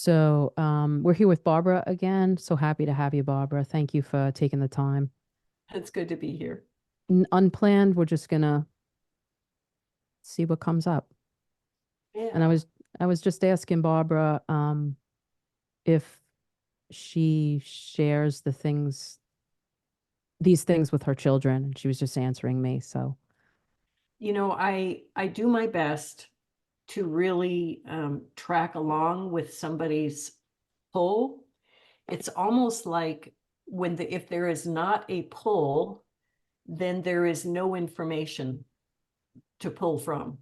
So, we're here with Barbara again. So happy to have you, Barbara. Thank you for taking the time. It's good to be here. Unplanned, we're just gonna see what comes up. And I Yeah. was I was just asking Barbara if she shares these things with her children, and she was just answering me. So, I do my best to really track along with somebody's pull. It's almost like if there is not a pull, then there is no information to pull from.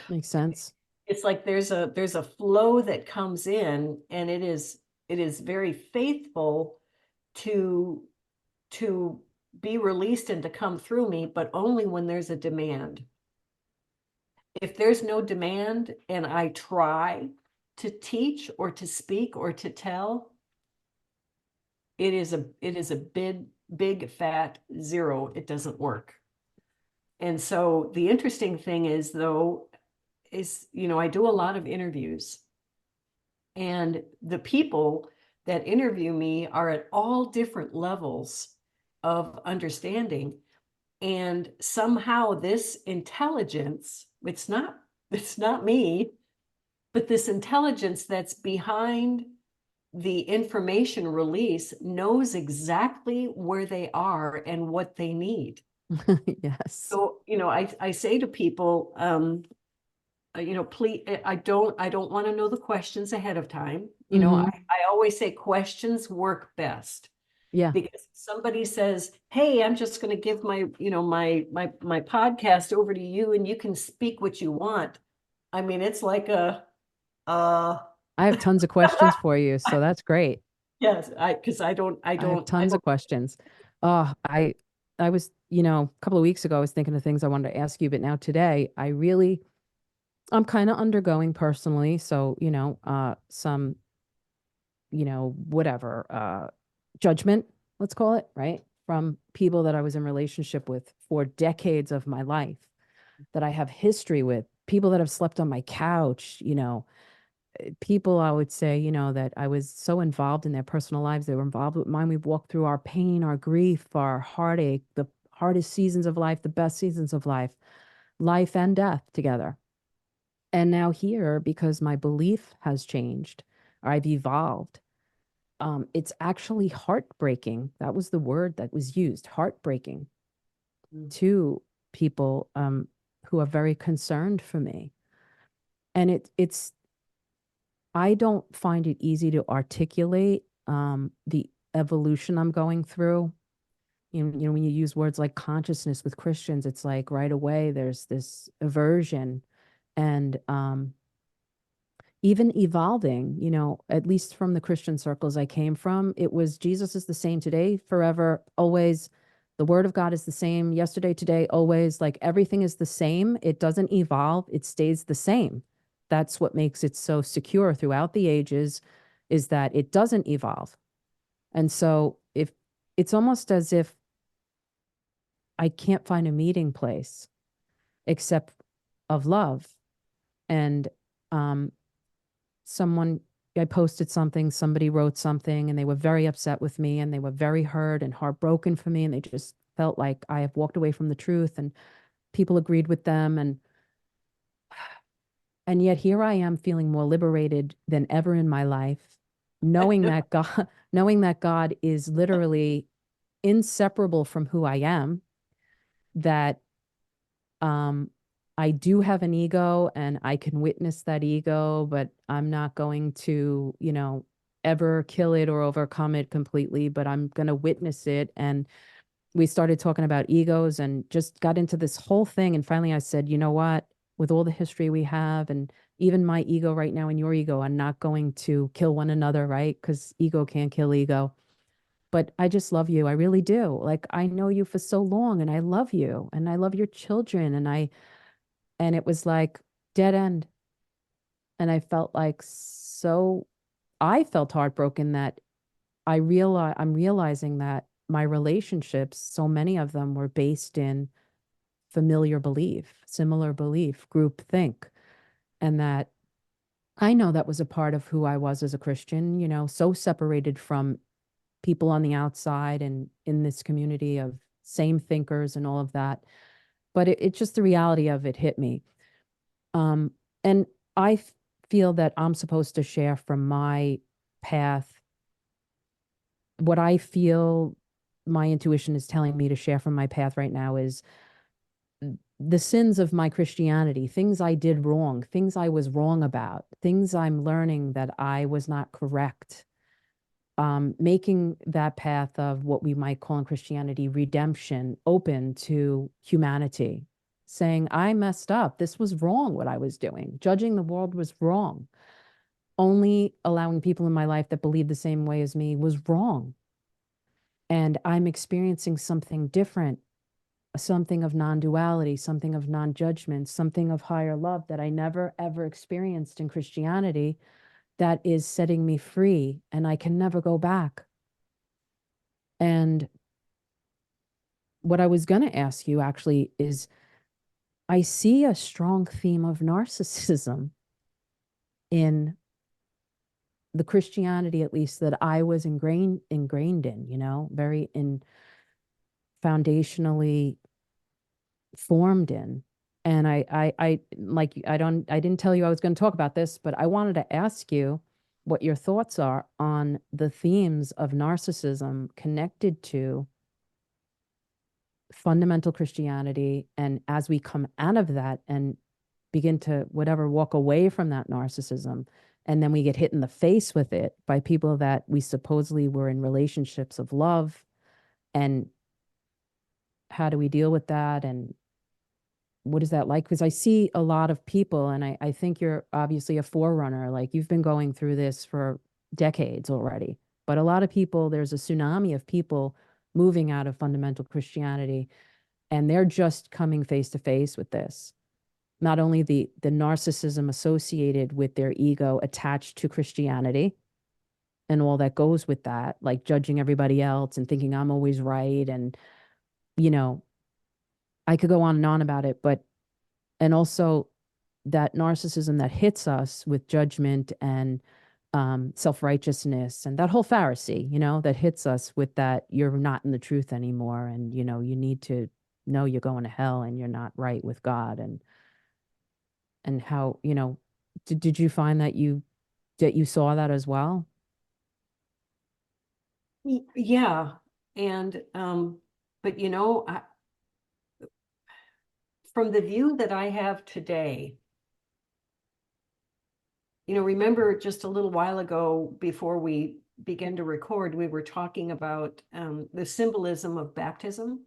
makes sense. It's like there's a flow that comes in, and it is very faithful to to be released and to come through me, but only when there's a demand. If there's no demand and I try to teach or to speak or to tell, it is a big fat zero. It doesn't work. And so the interesting thing is, though, I do a lot of interviews, and the people that interview me are at all different levels of understanding. And somehow this intelligence, it's not me, but this intelligence that's behind the information release knows exactly where they are and what they need. Yes. So, I say to people, please, I don't want to know the questions ahead of time. Mm-hmm. I always say questions work best, Yeah. because somebody says, "Hey, I'm just going to give my podcast over to you, and you can speak what you want." I mean, it's like uh, I have tons of questions for you, so that's great. yes, because I don't, I I have don't, I tons of don't. questions. I was, a couple of weeks ago, I was thinking of things I wanted to ask you, but now today, I'm kind of undergoing personally. So, some, whatever, judgment, let's call it, right? From people that I was in relationship with for decades of my life, that I have history with, people that have slept on my couch, people I would say, that I was so involved in their personal lives. They were involved with mine. We've walked through our pain, our grief, our heartache, the hardest seasons of life, the best seasons of life and death together. And now here, because my belief has changed, or I've evolved, it's actually heartbreaking. That was the word that was used, heartbreaking to people who are very concerned for me. And it's I don't find it easy to articulate the evolution I'm going through. When you use words like consciousness with Christians, it's like right away there's this aversion and even evolving, at least from the Christian circles I came from, it was Jesus is the same today, forever, always. The word of God is the same yesterday, today, always. Like everything is the same. It doesn't evolve, it stays the same. That's what makes it so secure throughout the ages, is that it doesn't evolve. And so if it's almost as if I can't find a meeting place except of love. And um, someone I posted something, somebody wrote something, and they were very upset with me, and they were very hurt and heartbroken for me, and they just felt like I have walked away from the truth, and people agreed with them, and yet here I am feeling more liberated than ever in my life, knowing that God knowing that God is literally inseparable from who I am, that um I do have an ego and I can witness that ego, but I'm not going to, ever kill it or overcome it completely, but I'm going to witness it. And we started talking about egos and just got into this whole thing. And finally I said, you know what? With all the history we have and even my ego right now and your ego, I'm not going to kill one another, right? Because ego can't kill ego. But I just love you. I really do. Like I know you for so long and I love you and I love your children and it was like dead end. And I felt heartbroken that I'm realizing that my relationships, so many of them were based in familiar belief, similar belief, group think, and that I know that was a part of who I was as a Christian, so separated from people on the outside and in this community of same thinkers and all of that. But it's just the reality of it hit me. And I feel that I'm supposed to share from my path what I feel my intuition is telling me to share from my path right now is the sins of my Christianity, things I did wrong, things I was wrong about, things I'm learning that I was not correct. Making that path of what we might call in Christianity redemption open to humanity, saying, I messed up. This was wrong, what I was doing. Judging the world was wrong. Only allowing people in my life that believe the same way as me was wrong. And I'm experiencing something different, something of non duality, something of non judgment, something of higher love that I never ever experienced in Christianity that is setting me free, and I can never go back. And what I was going to ask you actually is I see a strong theme of narcissism in the Christianity, at least that I was ingrained in, very in foundationally formed in. And I didn't tell you I was going to talk about this, but I wanted to ask you what your thoughts are on the themes of narcissism connected to fundamental Christianity. And as we come out of that and begin to whatever walk away from that narcissism, and then we get hit in the face with it by people that we supposedly were in relationships of love, and how do we deal with that, and what is that like? Because I see a lot of people, and I think you're obviously a forerunner, like you've been going through this for decades already, but a lot of people, there's a tsunami of people moving out of fundamental Christianity, and they're just coming face to face with this, not only the narcissism associated with their ego attached to Christianity and all that goes with that, like judging everybody else and thinking I'm always right. And, you know, I could go on and on about it, but, and also that narcissism that hits us with judgment and self-righteousness and that whole Pharisee, that hits us with that you're not in the truth anymore. And, you need to know you're going to hell and you're not right with God. And how, did you find that you saw that as well? Yeah. And, but from the view that I have today, remember just a little while ago before we began to record, we were talking about the symbolism of baptism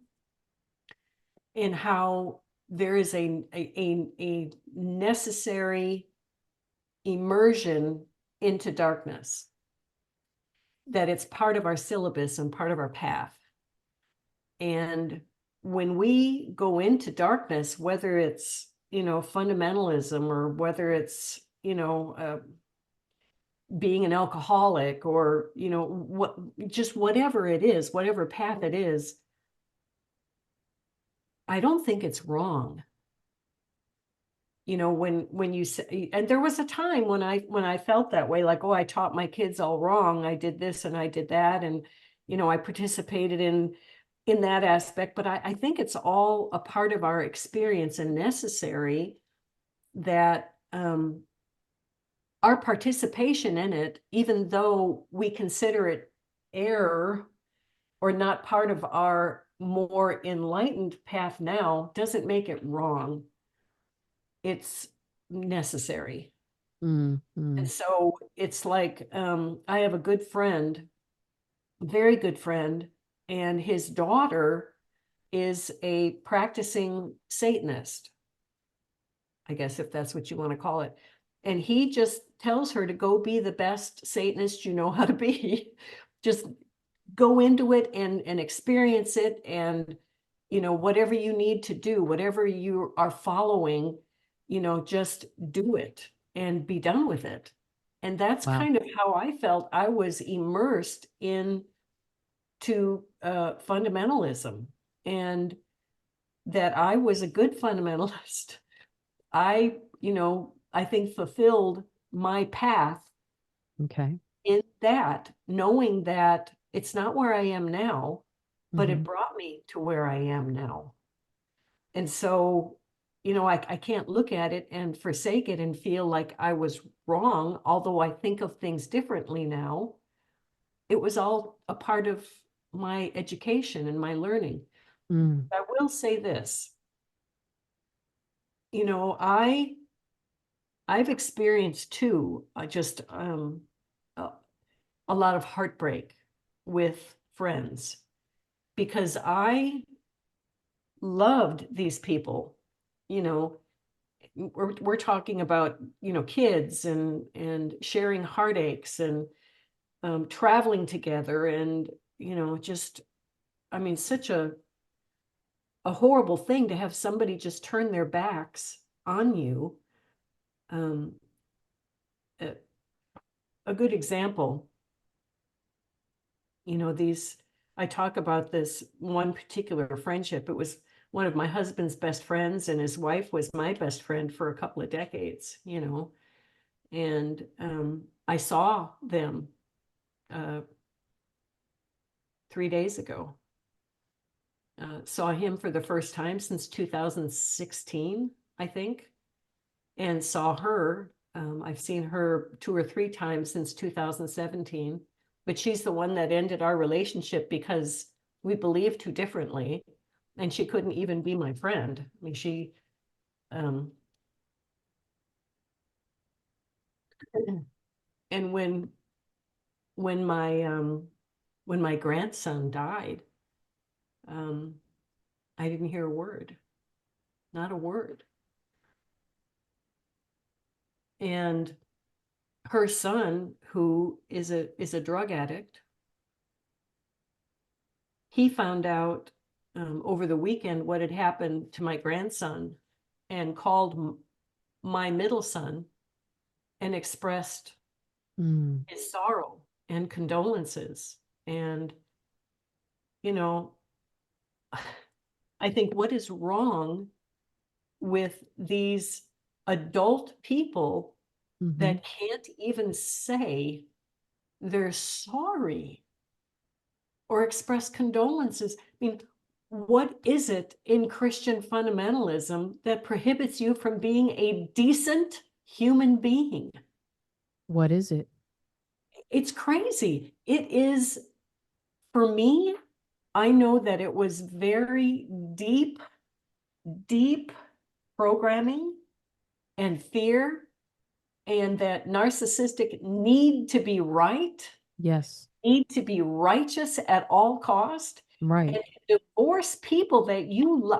and how there is a necessary immersion into darkness, that it's part of our syllabus and part of our path. And when we go into darkness, whether it's, fundamentalism, or whether it's, being an alcoholic, or, just whatever it is, whatever path it is, I don't think it's wrong. When you say, and there was a time when I felt that way, like, oh, I taught my kids all wrong. I did this and I did that. And, I participated in that aspect, but I think it's all a part of our experience and necessary, that our participation in it, even though we consider it error or not part of our more enlightened path now, doesn't make it wrong. It's necessary. Mm, And mm. so it's like, I have a good friend, very good friend, and his daughter is a practicing Satanist, I guess, if that's what you want to call it. And he just tells her to go be the best Satanist you know how to be. Just go into it and experience it. And, whatever you need to do, whatever you are following, just do it and be done with it. And that's Wow. kind of how I felt. I was immersed in to fundamentalism, and that I was a good fundamentalist. I think fulfilled my path Okay. in that, knowing that it's not where I am now, but it Mm-hmm. brought me to where I am now. And so, I can't look at it and forsake it and feel like I was wrong, although I think of things differently now. It was all a part of my education and my learning. Mm. I will say this, you know, I I've experienced too, just a, a lot of heartbreak with friends because I loved these people. You know, we're talking about, kids and sharing heartaches and traveling together and, just, I mean, such a horrible thing to have somebody just turn their backs on you. Um, a, a good example, I talk about this one particular friendship. It was one of my husband's best friends, and his wife was my best friend for a couple of decades, and I saw them uh, 3 days ago. Saw him for the first time since 2016, I think, and saw her. I've seen her 2 or 3 times since 2017, but she's the one that ended our relationship because we believed too differently, and she couldn't even be my friend. I mean, um, and when my when my grandson died, um, I didn't hear a word, not a word. And her son, who is a drug addict, he found out over the weekend what had happened to my grandson and called my middle son and expressed Mm. his sorrow and condolences. And, you know, I think what is wrong with these adult people Mm-hmm. that can't even say they're sorry or express condolences? I mean, what is it in Christian fundamentalism that prohibits you from being a decent human being? What is it? It's crazy. It is, for me, I know that it was very deep, deep programming and fear, and that narcissistic need to be right, Yes. need to be righteous at all cost, Right. and divorce people that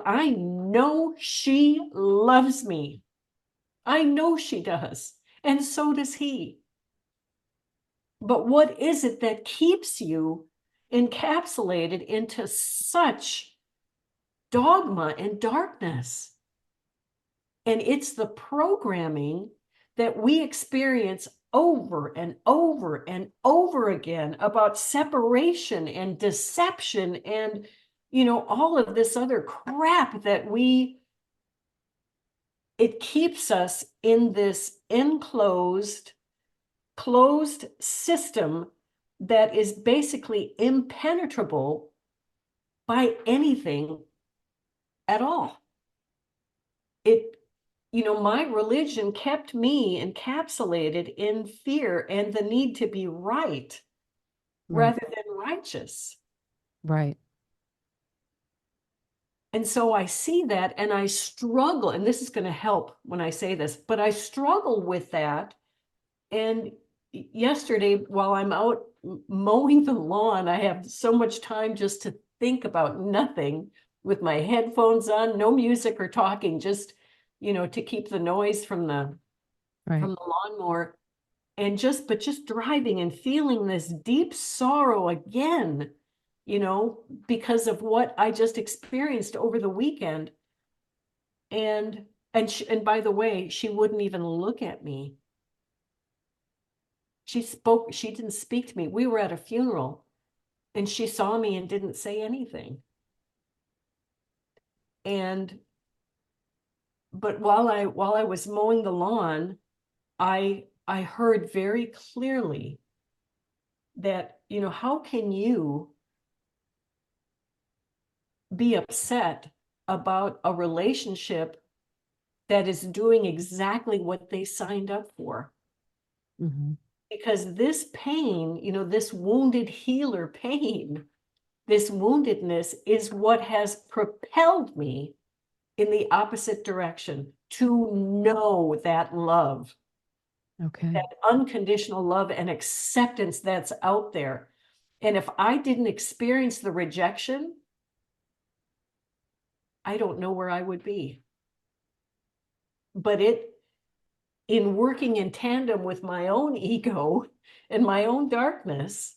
I know she loves me. I know she does. And so does he. But what is it that keeps you encapsulated into such dogma and darkness? And it's the programming that we experience over and over and over again about separation and deception and, all of this other crap that it keeps us in this closed system that is basically impenetrable by anything at all. It, my religion kept me encapsulated in fear and the need to be right Right. rather than righteous. Right. And so I see that and I struggle, and this is going to help when I say this, but I struggle with that. And yesterday, while I'm out mowing the lawn, I have so much time just to think about nothing with my headphones on, no music or talking, just, to keep the noise from the Right. lawnmower, and just driving and feeling this deep sorrow again, because of what I just experienced over the weekend. And by the way, she wouldn't even look at me. She didn't speak to me. We were at a funeral and she saw me and didn't say anything. And but while I was mowing the lawn, I I heard very clearly that, how can you be upset about a relationship that is doing exactly what they signed up for? Mm-hmm. Because this pain, this wounded healer pain, this woundedness is what has propelled me in the opposite direction, to know that love, Okay. that unconditional love and acceptance that's out there. And if I didn't experience the rejection, I don't know where I would be. But in working in tandem with my own ego and my own darkness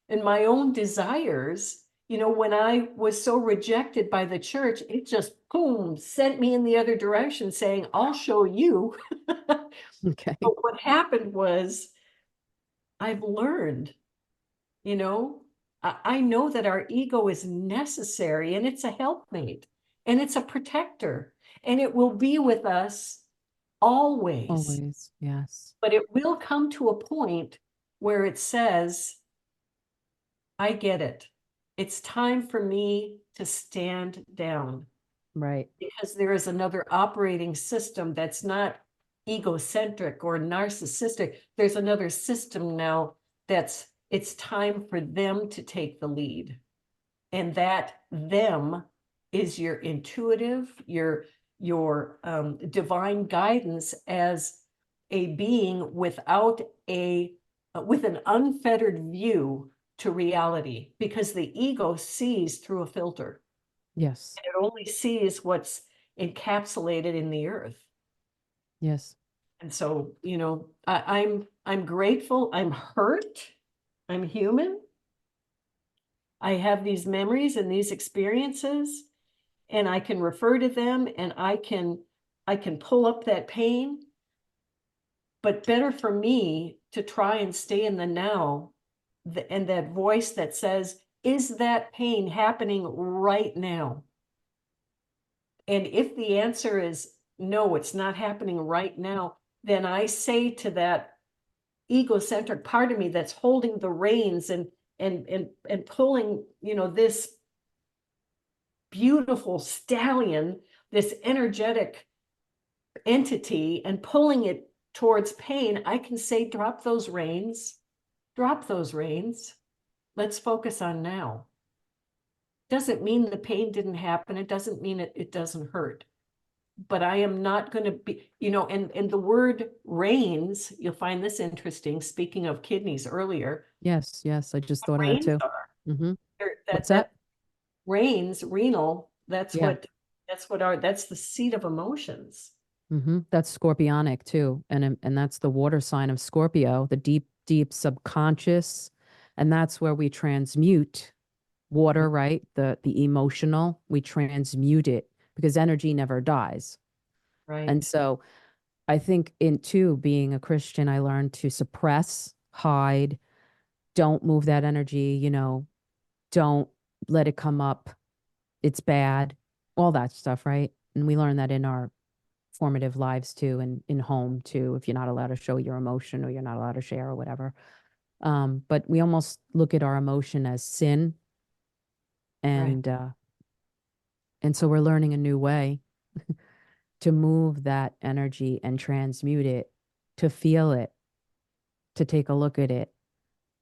and my own desires, when I was so rejected by the church, it just boom, sent me in the other direction saying, I'll show you. Okay. But what happened was I've learned, I know that our ego is necessary and it's a helpmate and it's a protector and it will be with us always. Always. Yes. But it will come to a point where it says, I get it. It's time for me to stand down, Right. because there is another operating system that's not egocentric or narcissistic. There's another system now it's time for them to take the lead. And that them is your intuitive, your divine guidance as a being without with an unfettered view to reality, because the ego sees through a filter. Yes. It only sees what's encapsulated in the earth. Yes. And so, I'm grateful. I'm hurt. I'm human. I have these memories and these experiences, and I can refer to them, and I can pull up that pain. But better for me to try and stay in the now, and that voice that says, is that pain happening right now? And if the answer is no, it's not happening right now, then I say to that egocentric part of me that's holding the reins and pulling, this beautiful stallion, this energetic entity, and pulling it towards pain, I can say, drop those reins, drop those reins. Let's focus on now. Doesn't mean the pain didn't happen. It doesn't mean it doesn't hurt. But I am not going to be, and the word reins, you'll find this interesting. Speaking of kidneys earlier, Yes. Yes. I just thought of that reins too. are, Mm-hmm. What's that that? reins, renal, Yeah. that's the seat of emotions. Mm-hmm. That's scorpionic too. And that's the water sign of Scorpio, the deep, deep subconscious. And that's where we transmute water, right? The emotional, we transmute it because energy never dies. And Right, so I think in too, being a Christian, I learned to suppress, hide, don't move that energy, don't let it come up. It's bad, all that stuff, right? And we learn that in our formative lives too, and in home too, if you're not allowed to show your emotion or you're not allowed to share or whatever. But we almost look at our emotion as sin, right, and uh, and so we're learning a new way to move that energy and transmute it, to feel it, to take a look at it,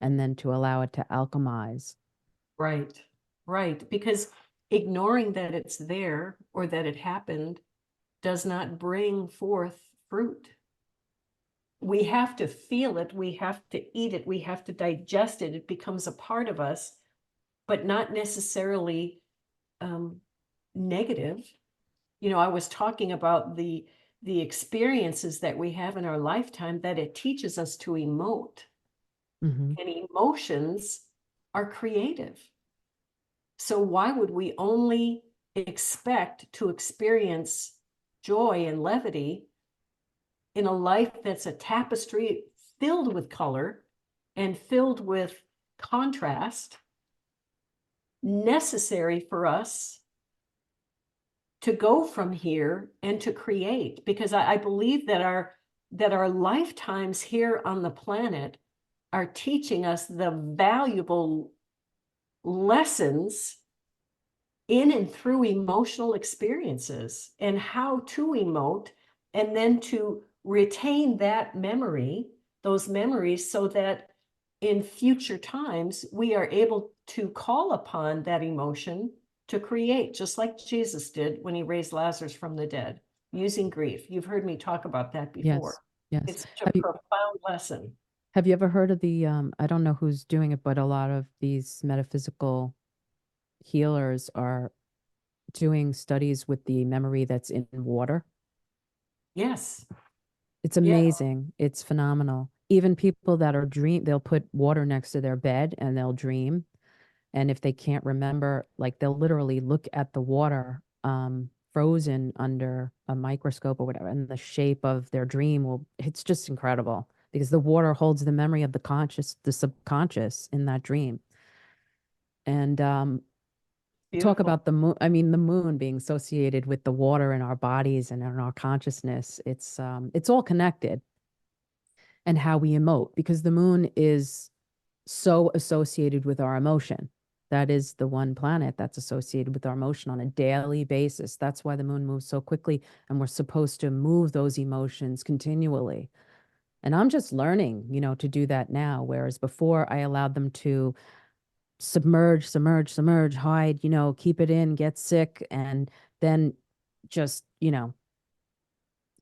and then to allow it to alchemize. right, right. Because ignoring that it's there or that it happened does not bring forth fruit. We have to feel it, we have to eat it, we have to digest it. It becomes a part of us, but not necessarily negative. I was talking about the experiences that we have in our lifetime, that it teaches us to emote, Mm-hmm. and emotions are creative. So why would we only expect to experience joy and levity in a life that's a tapestry filled with color and filled with contrast, necessary for us to go from here and to create? Because I believe that that our lifetimes here on the planet are teaching us the valuable lessons in and through emotional experiences and how to emote, and then to retain that memory, those memories, so that in future times we are able to call upon that emotion to create, just like Jesus did when he raised Lazarus from the dead, using grief. You've heard me talk about that before. Yes. Yes. It's such a profound lesson. Have you ever heard of the I don't know who's doing it, but a lot of these metaphysical healers are doing studies with the memory that's in water? Yes. It's Yeah. amazing. It's phenomenal. Even people that are they'll put water next to their bed and they'll dream. And if they can't remember, like they'll literally look at the water frozen under a microscope or whatever, and the shape of their dream it's just incredible because the water holds the memory of the subconscious in that dream. And talk Beautiful. about the moon. I mean, the moon being associated with the water in our bodies and in our consciousness. It's all connected, and how we emote, because the moon is so associated with our emotion. That is the one planet that's associated with our emotion on a daily basis. That's why the moon moves so quickly, and we're supposed to move those emotions continually. And I'm just learning, to do that now. Whereas before I allowed them to submerge, hide, keep it in, get sick, and then just,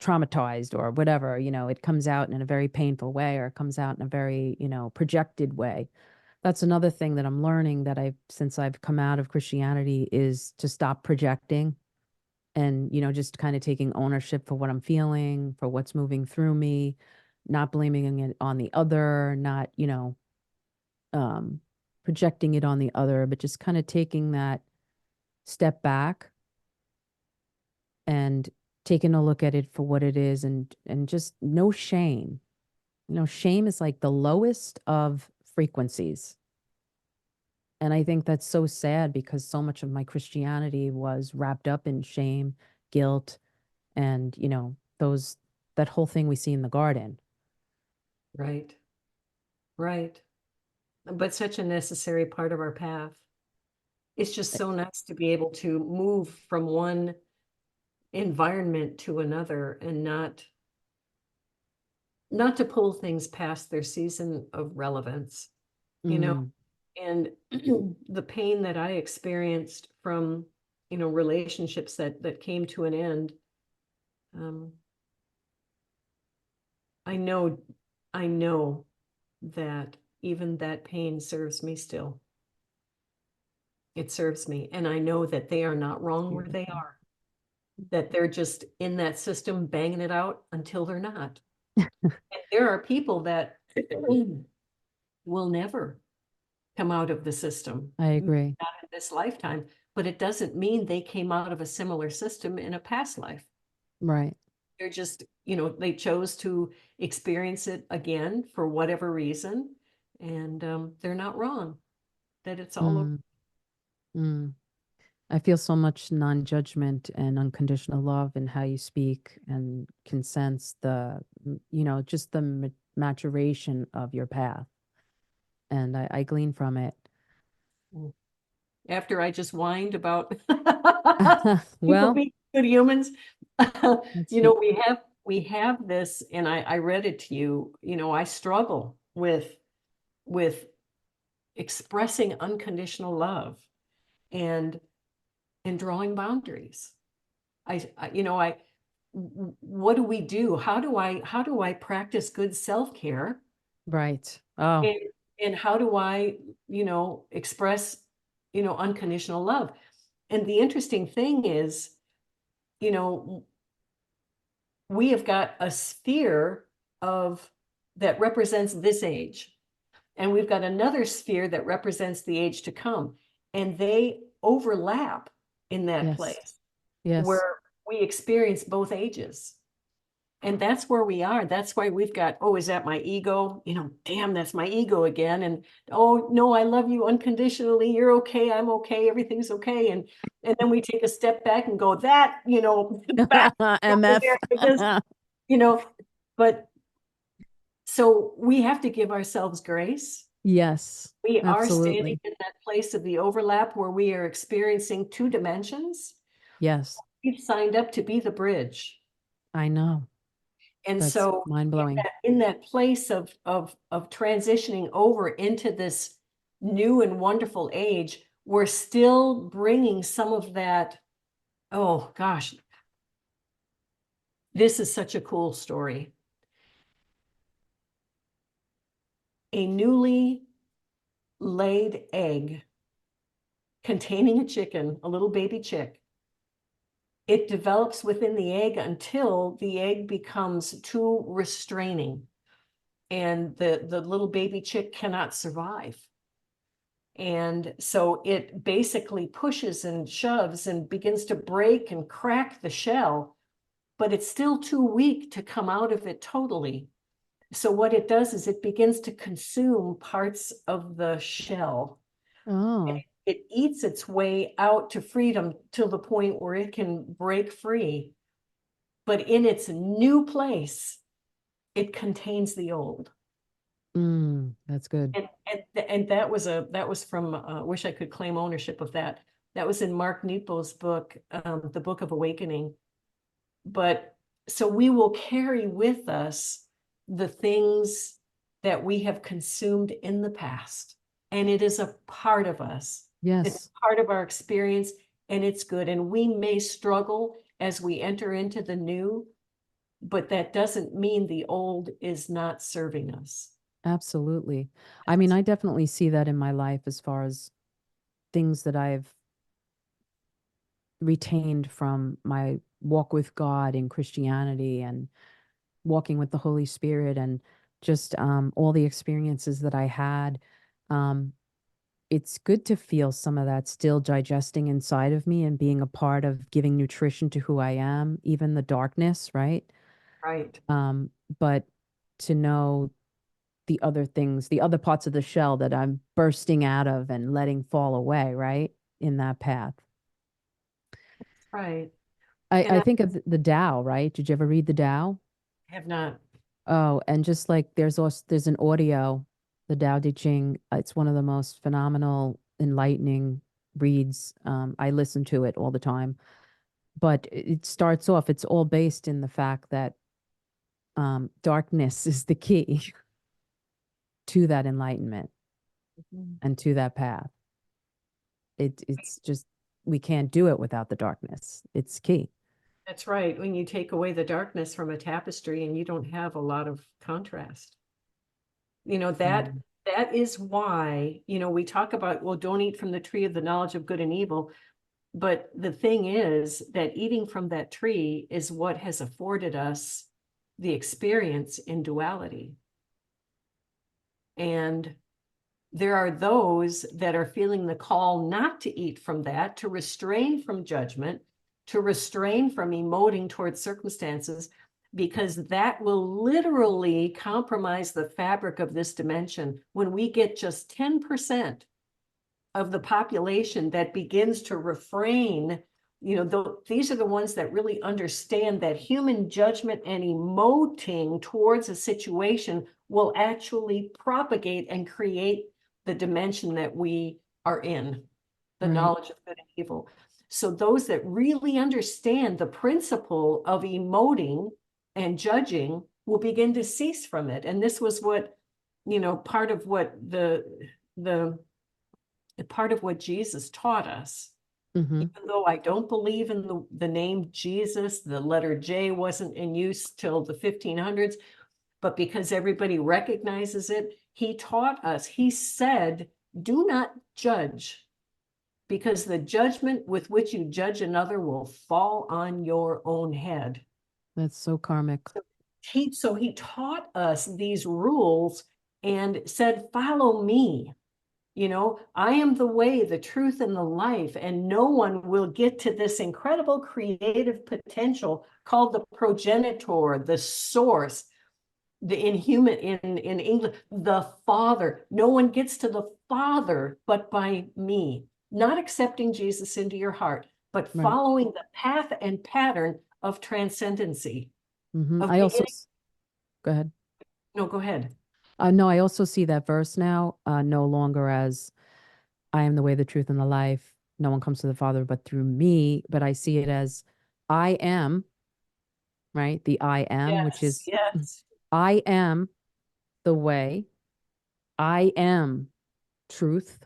traumatized or whatever, it comes out in a very painful way, or it comes out in a very, projected way. That's another thing that I'm learning, that since I've come out of Christianity, is to stop projecting and, just kind of taking ownership for what I'm feeling, for what's moving through me, not blaming it on the other, not, um, projecting it on the other, but just kind of taking that step back and taking a look at it for what it is, and just no shame. Shame is like the lowest of frequencies. And I think that's so sad, because so much of my Christianity was wrapped up in shame, guilt, and, that whole thing we see in the garden. Right. Right. But such a necessary part of our path. It's just so nice to be able to move from one environment to another, and not to pull things past their season of relevance, you know. Mm, And the pain that I experienced from, relationships that came to an end, um, I know, I know that even that pain serves me still. It serves me. And I know that they are not wrong where they beautiful. are, that they're just in that system banging it out until they're not. And there are people that will never come out of the system, I not agree. in this lifetime, but it doesn't mean they came out of a similar system in a past life. Right. They're just, they chose to experience it again for whatever reason. And they're not wrong, that it's all okay. Mm, mm. I feel so much non-judgment and unconditional love in how you speak, and can sense just the maturation of your path. And I glean from it. After I just whined about people Well, being good humans. that's you. We have this, and I read it to you. I struggle with expressing unconditional love, and drawing boundaries. What do we do? How do I practice good self-care, Right. Oh, and how do I, express, unconditional love? And the interesting thing is, you know, we have got a sphere of that represents this age, and we've got another sphere that represents the age to come, and they overlap in that yes. place Yes. where we experience both ages. And that's where we are. That's why we've got, oh, is that my ego? Damn, that's my ego again. And oh no, I love you unconditionally. You're okay. I'm okay. Everything's okay. And then we take a step back and go, that, back over MF. there, because, you know, But so we have to give ourselves grace. Yes, We are standing absolutely. in that place of the overlap where we are experiencing two dimensions. Yes, We've signed up to be the bridge. I know. And That's so mind blowing. in that place of transitioning over into this new and wonderful age, we're still bringing some of that. Oh gosh, this is such a cool story. A newly laid egg containing a chicken, a little baby chick, it develops within the egg until the egg becomes too restraining and the little baby chick cannot survive. And so it basically pushes and shoves and begins to break and crack the shell, but it's still too weak to come out of it totally. So what it does is it begins to consume parts of the shell. Oh, It eats its way out to freedom to the point where it can break free. But in its new place, it contains the old. that's good. And that was from wish I could claim ownership of that. That was in Mark Nepo's book, The Book of Awakening. But so we will carry with us the things that we have consumed in the past. And it is a part of us. It's Yes, part of our experience, and it's good. And we may struggle as we enter into the new, but that doesn't mean the old is not serving us. absolutely. I mean, I definitely see that in my life as far as things that I've retained from my walk with God in Christianity and walking with the Holy Spirit and just all the experiences that I had. Um, it's good to feel some of that still digesting inside of me and being a part of giving nutrition to who I am, even the darkness, right? Right. Um, but to know the other things, the other parts of the shell that I'm bursting out of and letting fall away, right? In that path. Right. And I I think of the Tao, right? Did you ever read the Tao? have not. Oh, and just like there's an audio, the Tao Te Ching. It's one of the most phenomenal, enlightening reads. I listen to it all the time. But it starts off, it's all based in the fact that darkness is the key to that enlightenment Mhm. and to that path. It's just we can't do it without the darkness. It's key. That's right. When you take away the darkness from a tapestry and you don't have a lot of contrast. You know, Mm. that is why, we talk about, well, don't eat from the tree of the knowledge of good and evil. But the thing is that eating from that tree is what has afforded us the experience in duality. And there are those that are feeling the call not to eat from that, to restrain from judgment, to restrain from emoting towards circumstances, because that will literally compromise the fabric of this dimension. When we get just 10% of the population that begins to refrain, these are the ones that really understand that human judgment and emoting towards a situation will actually propagate and create the dimension that we are in, the Right. knowledge of good and evil. So those that really understand the principle of emoting and judging will begin to cease from it. And this was what, part of what the part of what Jesus taught us. Hmm. Even though I don't believe in the name Jesus, the letter J wasn't in use till the 1500s, but because everybody recognizes it, he taught us, he said, do not judge, because the judgment with which you judge another will fall on your own head. That's so karmic. So he taught us these rules and said, follow me. I am the way, the truth, and the life, and no one will get to this incredible creative potential called the progenitor, the source, in English, the Father. No one gets to the Father but by me. Not accepting Jesus into your heart, but Right. following the path and pattern of transcendency, Hmm. of I also beginning. Go ahead. No, go ahead. No, I also see that verse now, no longer as I am the way, the truth, and the life. No one comes to the Father but through me. But I see it as I am, right? The I am, which Yes, is yes. I am the way. I am truth.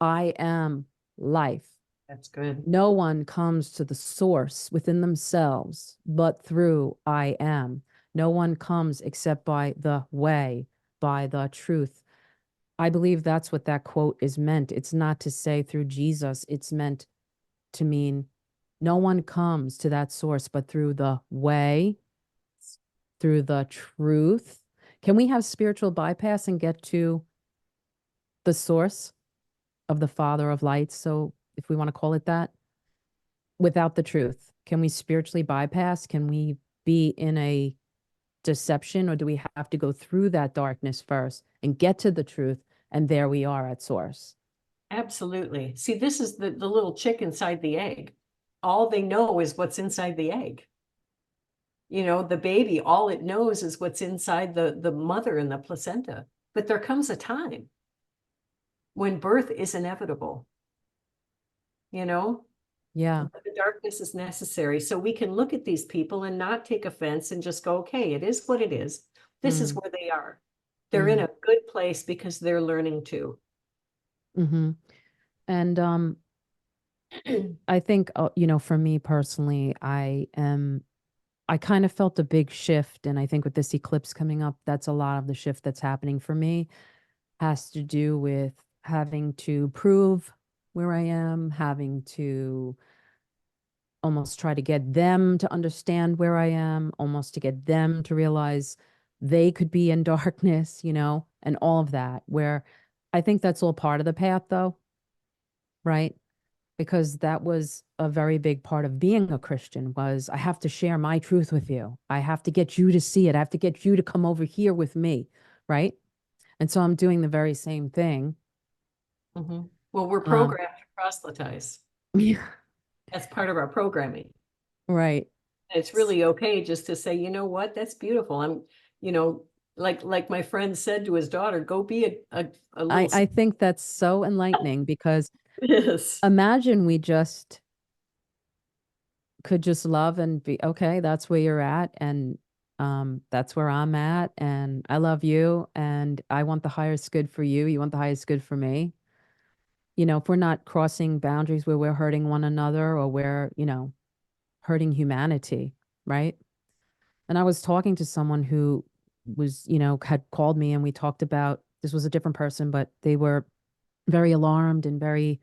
I am life. That's good. No one comes to the source within themselves but through I am. No one comes except by the way, by the truth. I believe that's what that quote is meant. It's not to say through Jesus, it's meant to mean no one comes to that source but through the way, through the truth. Can we have spiritual bypass and get to the source of the Father of lights? So, if we want to call it that, without the truth, can we spiritually bypass? Can we be in a deception, or do we have to go through that darkness first and get to the truth? And there we are at source. Absolutely. See, this is the little chick inside the egg. All they know is what's inside the egg. You know, the baby, all it knows is what's inside the mother and the placenta. But there comes a time when birth is inevitable, you know, Yeah. but the darkness is necessary. So we can look at these people and not take offense and just go, okay, it is what it is. This is Mm, where they are. They're in mm, a good place because they're learning too. mm-hmm. And I think, for me personally, I kind of felt a big shift. And I think with this eclipse coming up, that's a lot of the shift that's happening for me, has to do with having to prove where I am, having to almost try to get them to understand where I am, almost to get them to realize they could be in darkness, and all of that. Where I think that's all part of the path, though, right? Because that was a very big part of being a Christian was I have to share my truth with you. I have to get you to see it. I have to get you to come over here with me, right? And so I'm doing the very same thing. Mhm. Well, we're Um, programmed to proselytize. yeah, That's part of our programming. right. And it's really okay just to say, you know what, that's beautiful. You know, like my friend said to his daughter, go be a I, little I think that's so enlightening because yes. imagine we just could just love and be okay, that's where you're at. And that's where I'm at. And I love you. And I want the highest good for you. You want the highest good for me. If we're not crossing boundaries where we're hurting one another or we're, hurting humanity, right? And I was talking to someone who was, had called me and we talked about this was a different person, but they were very alarmed and very,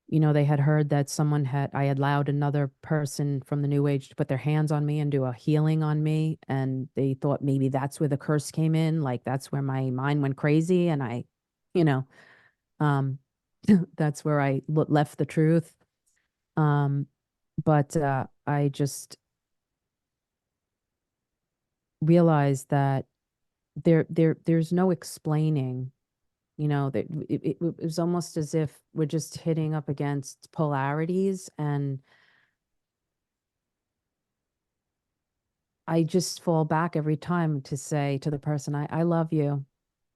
they had heard that I had allowed another person from the new age to put their hands on me and do a healing on me. And they thought maybe that's where the curse came in. Like that's where my mind went crazy. And you know, um, that's where I left the truth. Um, but I just realized that there's no explaining, that it was almost as if we're just hitting up against polarities. And I just fall back every time to say to the person, I love you.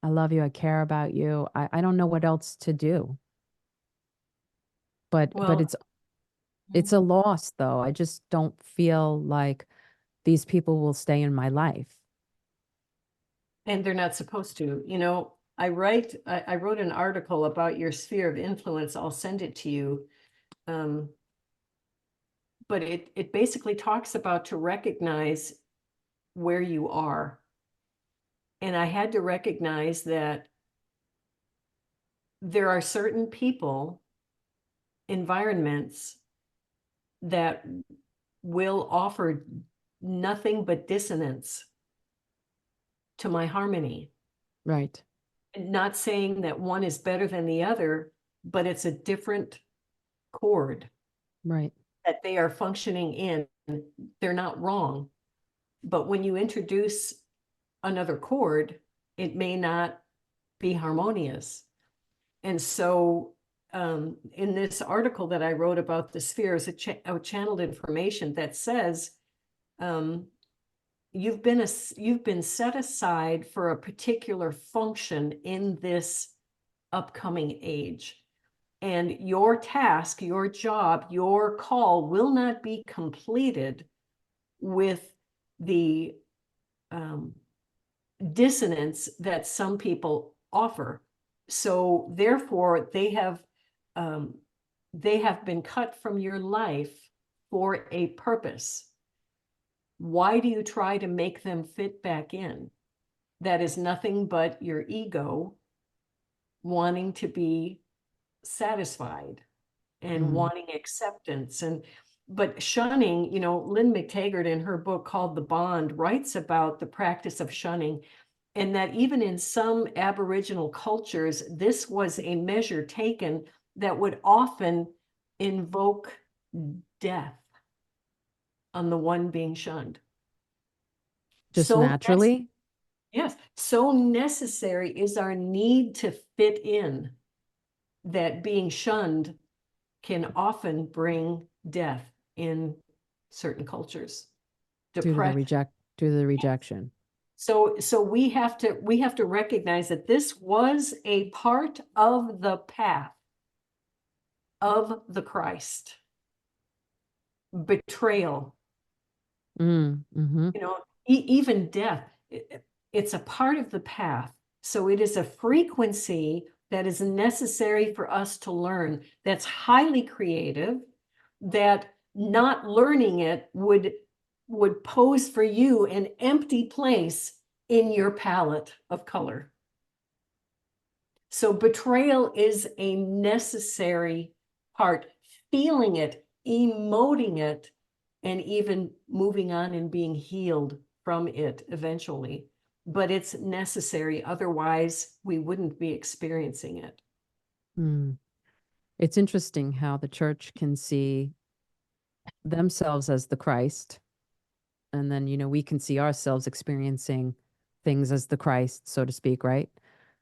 I love you. I care about you. I don't know what else to do. But Well, it's a loss though. I just don't feel like these people will stay in my life. and they're not supposed to. You know, I wrote an article about your sphere of influence. I'll send it to you. Um, but it basically talks about to recognize where you are. And I had to recognize that there are certain people, environments that will offer nothing but dissonance to my harmony. Right. Not saying that one is better than the other, but it's a different chord Right. that they are functioning in. They're not wrong. But when you introduce another chord, it may not be harmonious. And so in this article that I wrote about the spheres, a channeled information that says, um, you've been set aside for a particular function in this upcoming age. And your task, your job, your call will not be completed with the dissonance that some people offer. So therefore, they have been cut from your life for a purpose. Why do you try to make them fit back in? That is nothing but your ego wanting to be satisfied and wanting acceptance. But shunning, Lynn McTaggart in her book called The Bond writes about the practice of shunning, and that even in some Aboriginal cultures, this was a measure taken that would often invoke death on the one being shunned. Just naturally? Yes, so necessary is our need to fit in that being shunned can often bring death in certain cultures. Due to the rejection. So we have to recognize that this was a part of the path of the Christ. Betrayal, Mm-hmm. even death, it's a part of the path. So it is a frequency that is necessary for us to learn, that's highly creative, that not learning it would pose for you an empty place in your palette of color. So betrayal is a necessary part. Feeling it, emoting it, and even moving on and being healed from it eventually. But it's necessary. Otherwise, we wouldn't be experiencing it. It's interesting how the church can see themselves as the Christ. And then, we can see ourselves experiencing things as the Christ, so to speak, right?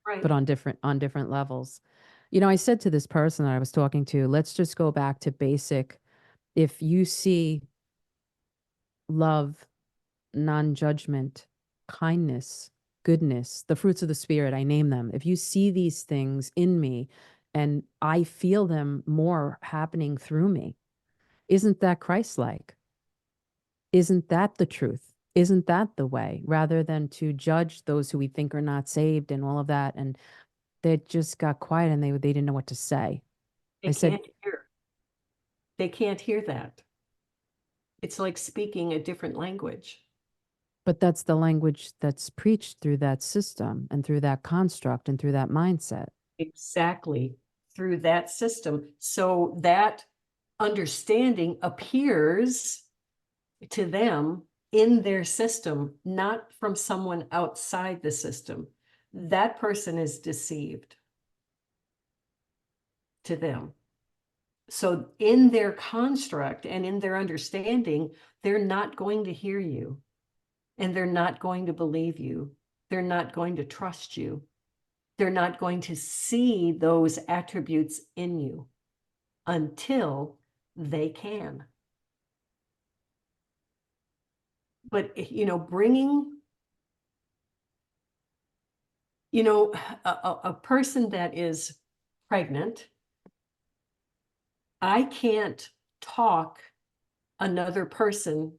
Right. But on different levels. I said to this person that I was talking to, let's just go back to basic. If you see love, non-judgment, kindness, goodness, the fruits of the spirit, I name them. If you see these things in me and I feel them more happening through me, isn't that Christ-like? Isn't that the truth? Isn't that the way? Rather than to judge those who we think are not saved and all of that. And they just got quiet and they didn't know what to say. They I said, can't hear. They can't hear that. It's like speaking a different language. but that's the language that's preached through that system and through that construct and through that mindset. Exactly, through that system. So that understanding appears to them in their system, not from someone outside the system. That person is deceived to them. So in their construct and in their understanding, they're not going to hear you, and they're not going to believe you. They're not going to trust you. They're not going to see those attributes in you until they can. But, bringing, a person that is pregnant, I can't talk another person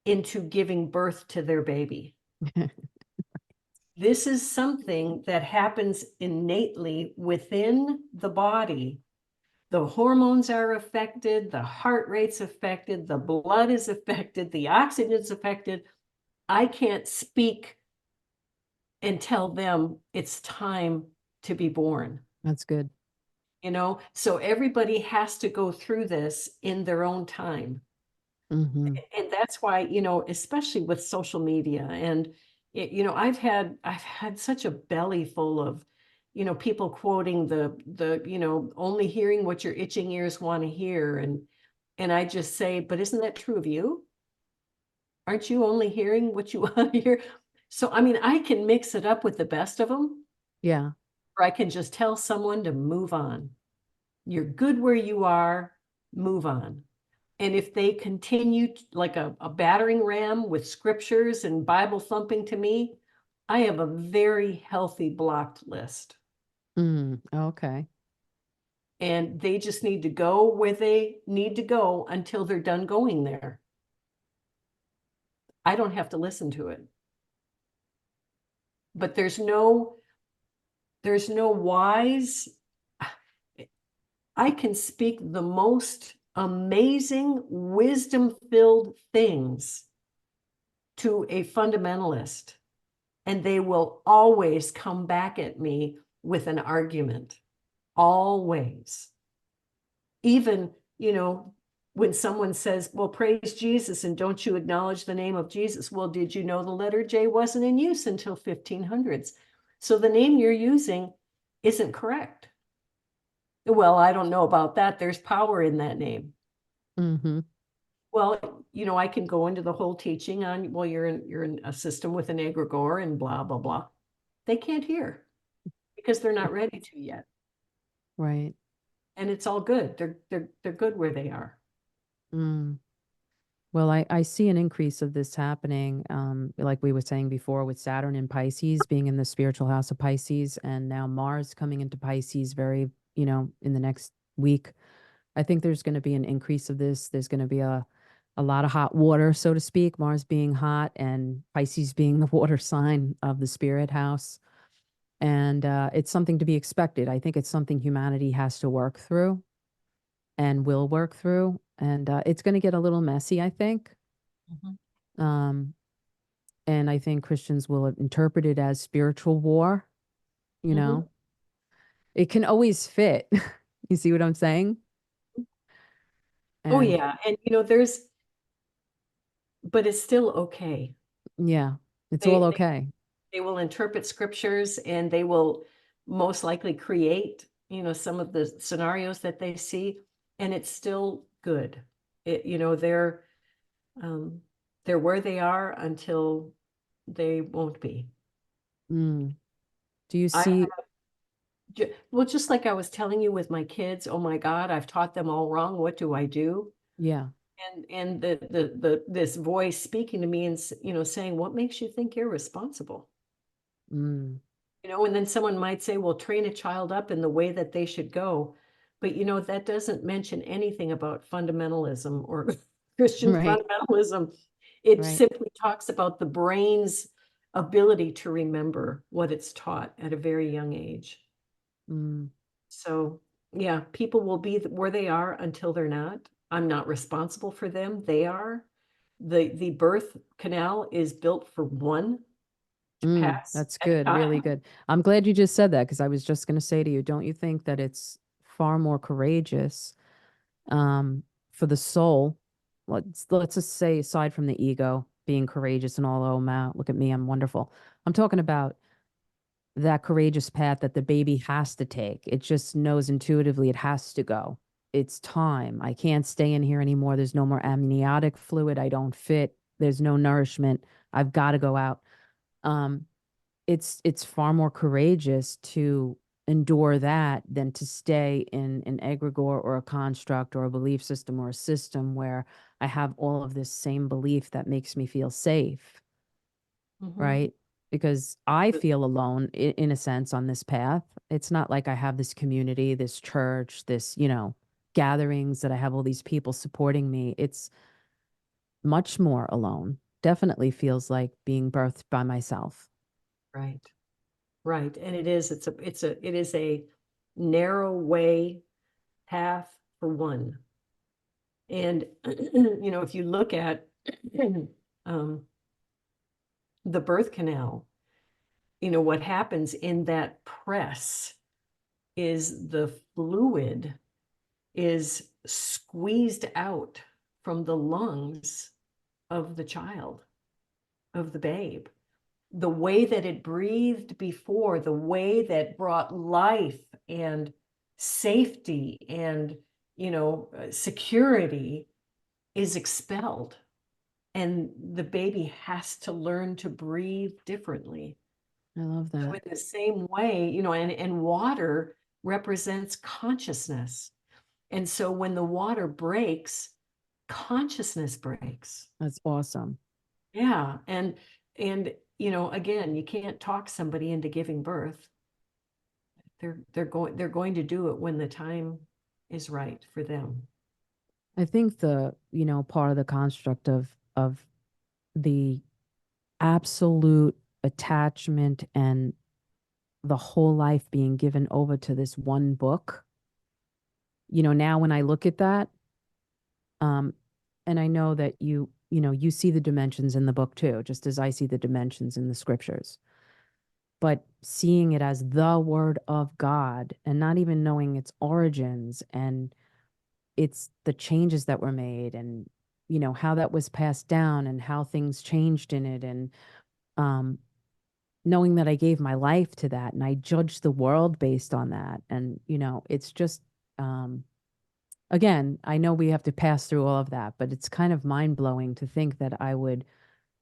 into giving birth to their baby. This is something that happens innately within the body. The hormones are affected, the heart rate's affected, the blood is affected, the oxygen is affected. I can't speak and tell them it's time to be born. That's good. So everybody has to go through this in their own time. Mm-hmm. And that's why, especially with social media and, I've had such a belly full of, people quoting the, only hearing what your itching ears want to hear. And I just say, but isn't that true of you? Aren't you only hearing what you want to hear? So, I mean, I can mix it up with the best of them. Yeah. Or I can just tell someone to move on. You're good where you are, move on. And if they continue like a battering ram with scriptures and Bible thumping to me, I have a very healthy blocked list. Okay. And they just need to go where they need to go until they're done going there. I don't have to listen to it. But there's no wise. I can speak the most amazing wisdom-filled things to a fundamentalist, and they will always come back at me with an argument. Always. Even, when someone says, well, praise Jesus, and don't you acknowledge the name of Jesus? Well, did you know the letter J wasn't in use until 1500s? So the name you're using isn't correct. Well, I don't know about that. There's power in that name. Mm-hmm. Well, I can go into the whole teaching on, well, you're in a system with an egregore and blah, blah, blah. They can't hear because they're not ready to yet. Right. And it's all good. They're good where they are. Mm. Well, I see an increase of this happening, like we were saying before, with Saturn in Pisces being in the spiritual house of Pisces, and now Mars coming into Pisces very, in the next week. I think there's going to be an increase of this. There's going to be a lot of hot water, so to speak, Mars being hot and Pisces being the water sign of the spirit house. And it's something to be expected. I think it's something humanity has to work through and will work through. And it's going to get a little messy, I think. Mhm. Um, and I think Christians will interpret it as spiritual war. You Mhm. know, it can always fit. You see what I'm saying? Oh And yeah. And but it's still okay. yeah, it's all They, they okay. they will interpret scriptures and they will most likely create, some of the scenarios that they see, and it's still good. It, um, they're where they are until they won't be. Mm. Do you I see? well, just like I was telling you with my kids, oh my God, I've taught them all wrong. What do I do? Yeah. And this voice speaking to me and saying, what makes you think you're responsible? Mm. And then someone might say, well, train a child up in the way that they should go. But that doesn't mention anything about fundamentalism or Christian Right. fundamentalism. It Right. simply talks about the brain's ability to remember what it's taught at a very young age. Mm. So, yeah, people will be where they are until they're not. I'm not responsible for them. They are. The birth canal is built for one to pass That's at a good. Really time. good. I'm glad you just said that because I was just going to say to you, don't you think that it's far more courageous um, for the soul? Let's just say, aside from the ego being courageous and all, oh man, look at me, I'm wonderful. I'm talking about that courageous path that the baby has to take. It just knows intuitively it has to go. It's time. I can't stay in here anymore. There's no more amniotic fluid. I don't fit. There's no nourishment. I've got to go out. Um, it's far more courageous to endure that than to stay in an egregore or a construct or a belief system or a system where I have all of this same belief that makes me feel safe, Mhm. right? Because I feel alone in a sense on this path. It's not like I have this community, this church, this, gatherings that I have all these people supporting me. It's much more alone. Definitely feels like being birthed by myself. Right. Right. And it is a narrow way path for one. And if you look at um, the birth canal, what happens in that press is the fluid is squeezed out from the lungs of the child, of the babe. The way that it breathed before, the way that brought life and safety and, security is expelled. And the baby has to learn to breathe differently. I love So that. in the same way, and water represents consciousness. And so when the water breaks, consciousness breaks. That's awesome. Yeah. And you know, again, you can't talk somebody into giving birth. They're going to do it when the time is right for them. I think the, part of the construct of the absolute attachment and the whole life being given over to this one book, now when I look at that, um, and I know that you see the dimensions in the book too, just as I see the dimensions in the scriptures. But seeing it as the word of God and not even knowing its origins and it's the changes that were made and how that was passed down and how things changed in it and um knowing that I gave my life to that and I judged the world based on that and it's just um again, I know we have to pass through all of that, but it's kind of mind-blowing to think that I would,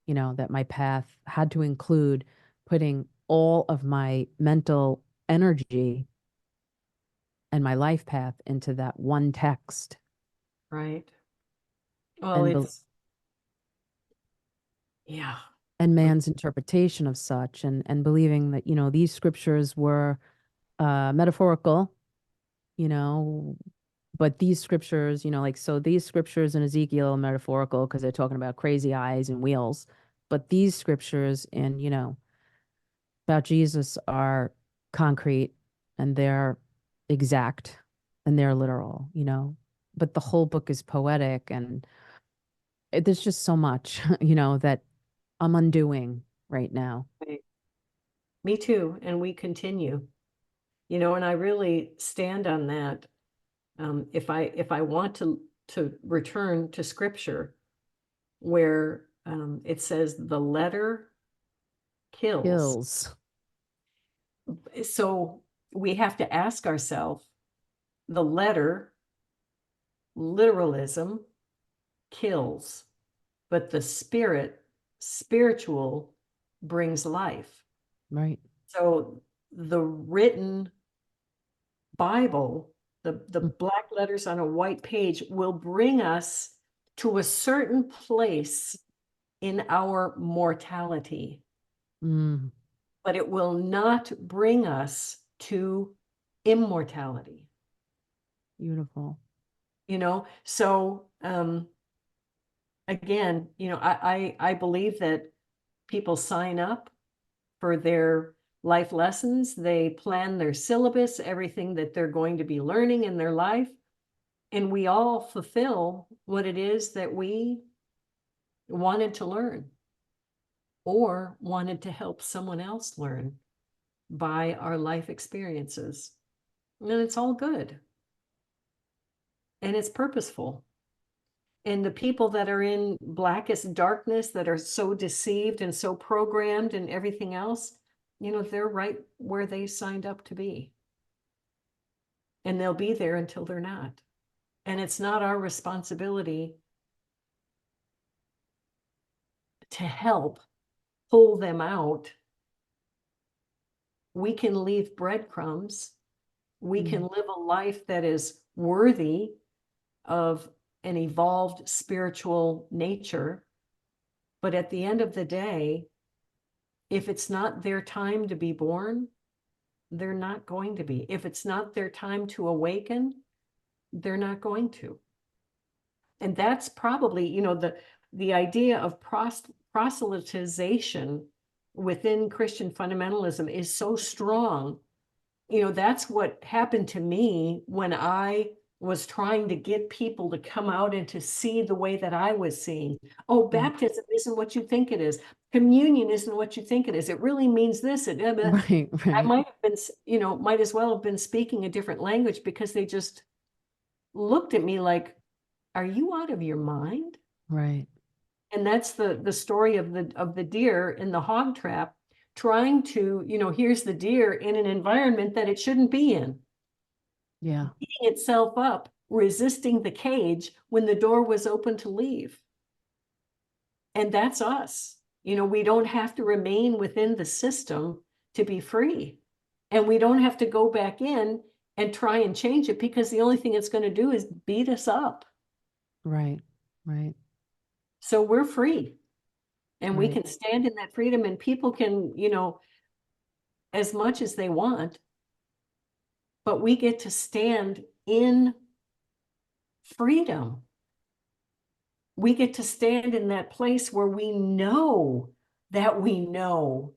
that my path had to include putting all of my mental energy and my life path into that one text Right. Well, and yeah. man's interpretation of such and believing that these scriptures were metaphorical, you know but these scriptures, like, so these scriptures in Ezekiel are metaphorical because they're talking about crazy eyes and wheels, but these scriptures in about Jesus are concrete and they're exact and they're literal, but the whole book is poetic and there's just so much that I'm undoing right now. Right. Me too. And we continue, and I really stand on that. If I want to return to scripture where it says the letter kills. Kills. So we have to ask ourselves, the letter, literalism, kills, but the spiritual, brings life. Right. So the written Bible, the Mm. black letters on a white page, will bring us to a certain place in our mortality, Mm, but it will not bring us to immortality. beautiful. So again, I believe that people sign up for their life lessons. They plan their syllabus, everything that they're going to be learning in their life. And we all fulfill what it is that we wanted to learn or wanted to help someone else learn by our life experiences. And it's all good and it's purposeful. And the people that are in blackest darkness, that are so deceived and so programmed and everything else, they're right where they signed up to be. And they'll be there until they're not. And it's not our responsibility to help pull them out. We can leave breadcrumbs. We can Mm, live a life that is worthy of an evolved spiritual nature. But at the end of the day, if it's not their time to be born, they're not going to be. If it's not their time to awaken, they're not going to. And that's probably, the idea of proselytization within Christian fundamentalism is so strong. That's what happened to me when I was trying to get people to come out and to see the way that I was seeing. Oh, mm. baptism isn't what you think it is. Communion isn't what you think it is. It really means this. Right, I right, might have been, might as well have been speaking a different language because they just looked at me like, are you out of your mind? right. And that's the story of the deer in the hog trap, trying to, here's the deer in an environment that it shouldn't be in, Yeah, beating itself up, resisting the cage when the door was open to leave. And that's us. We don't have to remain within the system to be free. And we don't have to go back in and try and change it because the only thing it's going to do is beat us up. right. Right. So we're free, and we Right. can stand in that freedom, and people can, as much as they want, but we get to stand in freedom. We get to stand in that place where we know that we know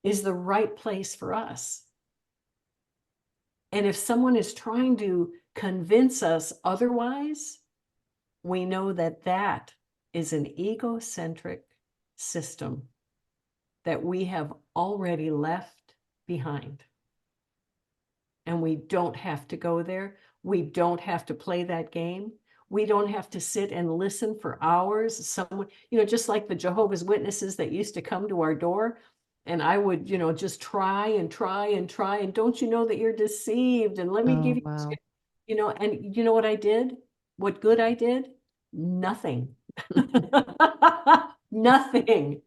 is the right place for us. And if someone is trying to convince us otherwise, we know that that is an egocentric system that we have already left behind. And we don't have to go there. We don't have to play that game. We don't have to sit and listen for hours. Someone, just like the Jehovah's Witnesses that used to come to our door, and I would, just try and try and try. And don't you know that you're deceived? And let me give Oh, you, wow. and you know what I did? What good I did? Nothing. Nothing.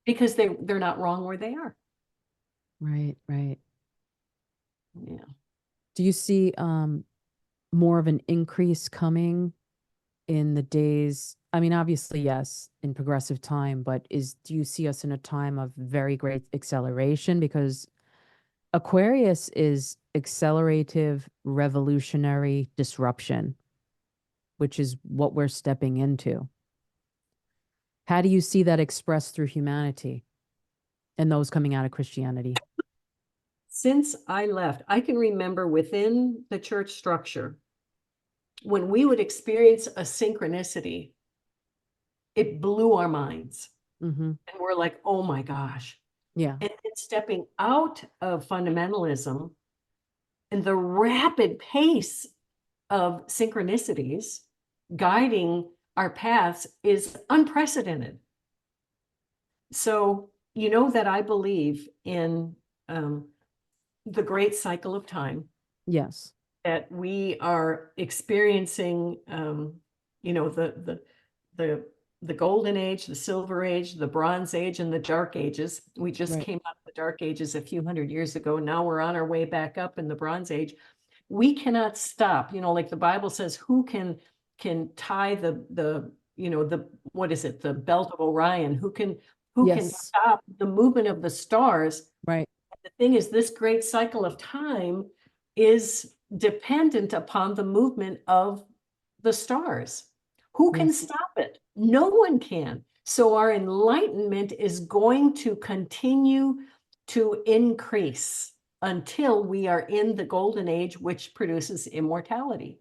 Because they're not wrong where they are. Right. Right. Yeah. Do you see more of an increase coming in the days? I mean, obviously, yes, in progressive time, but do you see us in a time of very great acceleration? Because Aquarius is accelerative, revolutionary disruption, which is what we're stepping into. How do you see that expressed through humanity and those coming out of Christianity? Since I left, I can remember within the church structure, when we would experience a synchronicity, it blew our minds. Mm-hmm. And we're like, oh my gosh. Yeah. And then stepping out of fundamentalism and the rapid pace of synchronicities guiding our paths is unprecedented. So, you know that I believe in the great cycle of time, Yes. that we are experiencing, you know, the the golden age, the silver age, the bronze age, and the dark ages. We just Right. came out of the dark ages a few hundred years ago. Now we're on our way back up in the bronze age. We cannot stop. Like the Bible says, who can tie the what is it, the belt of Orion? Who can Yes. stop the movement of the stars? Right. The thing is, this great cycle of time is dependent upon the movement of the stars. Who can Yes. stop it? No one can. So our enlightenment is going to continue to increase until we are in the golden age, which produces immortality.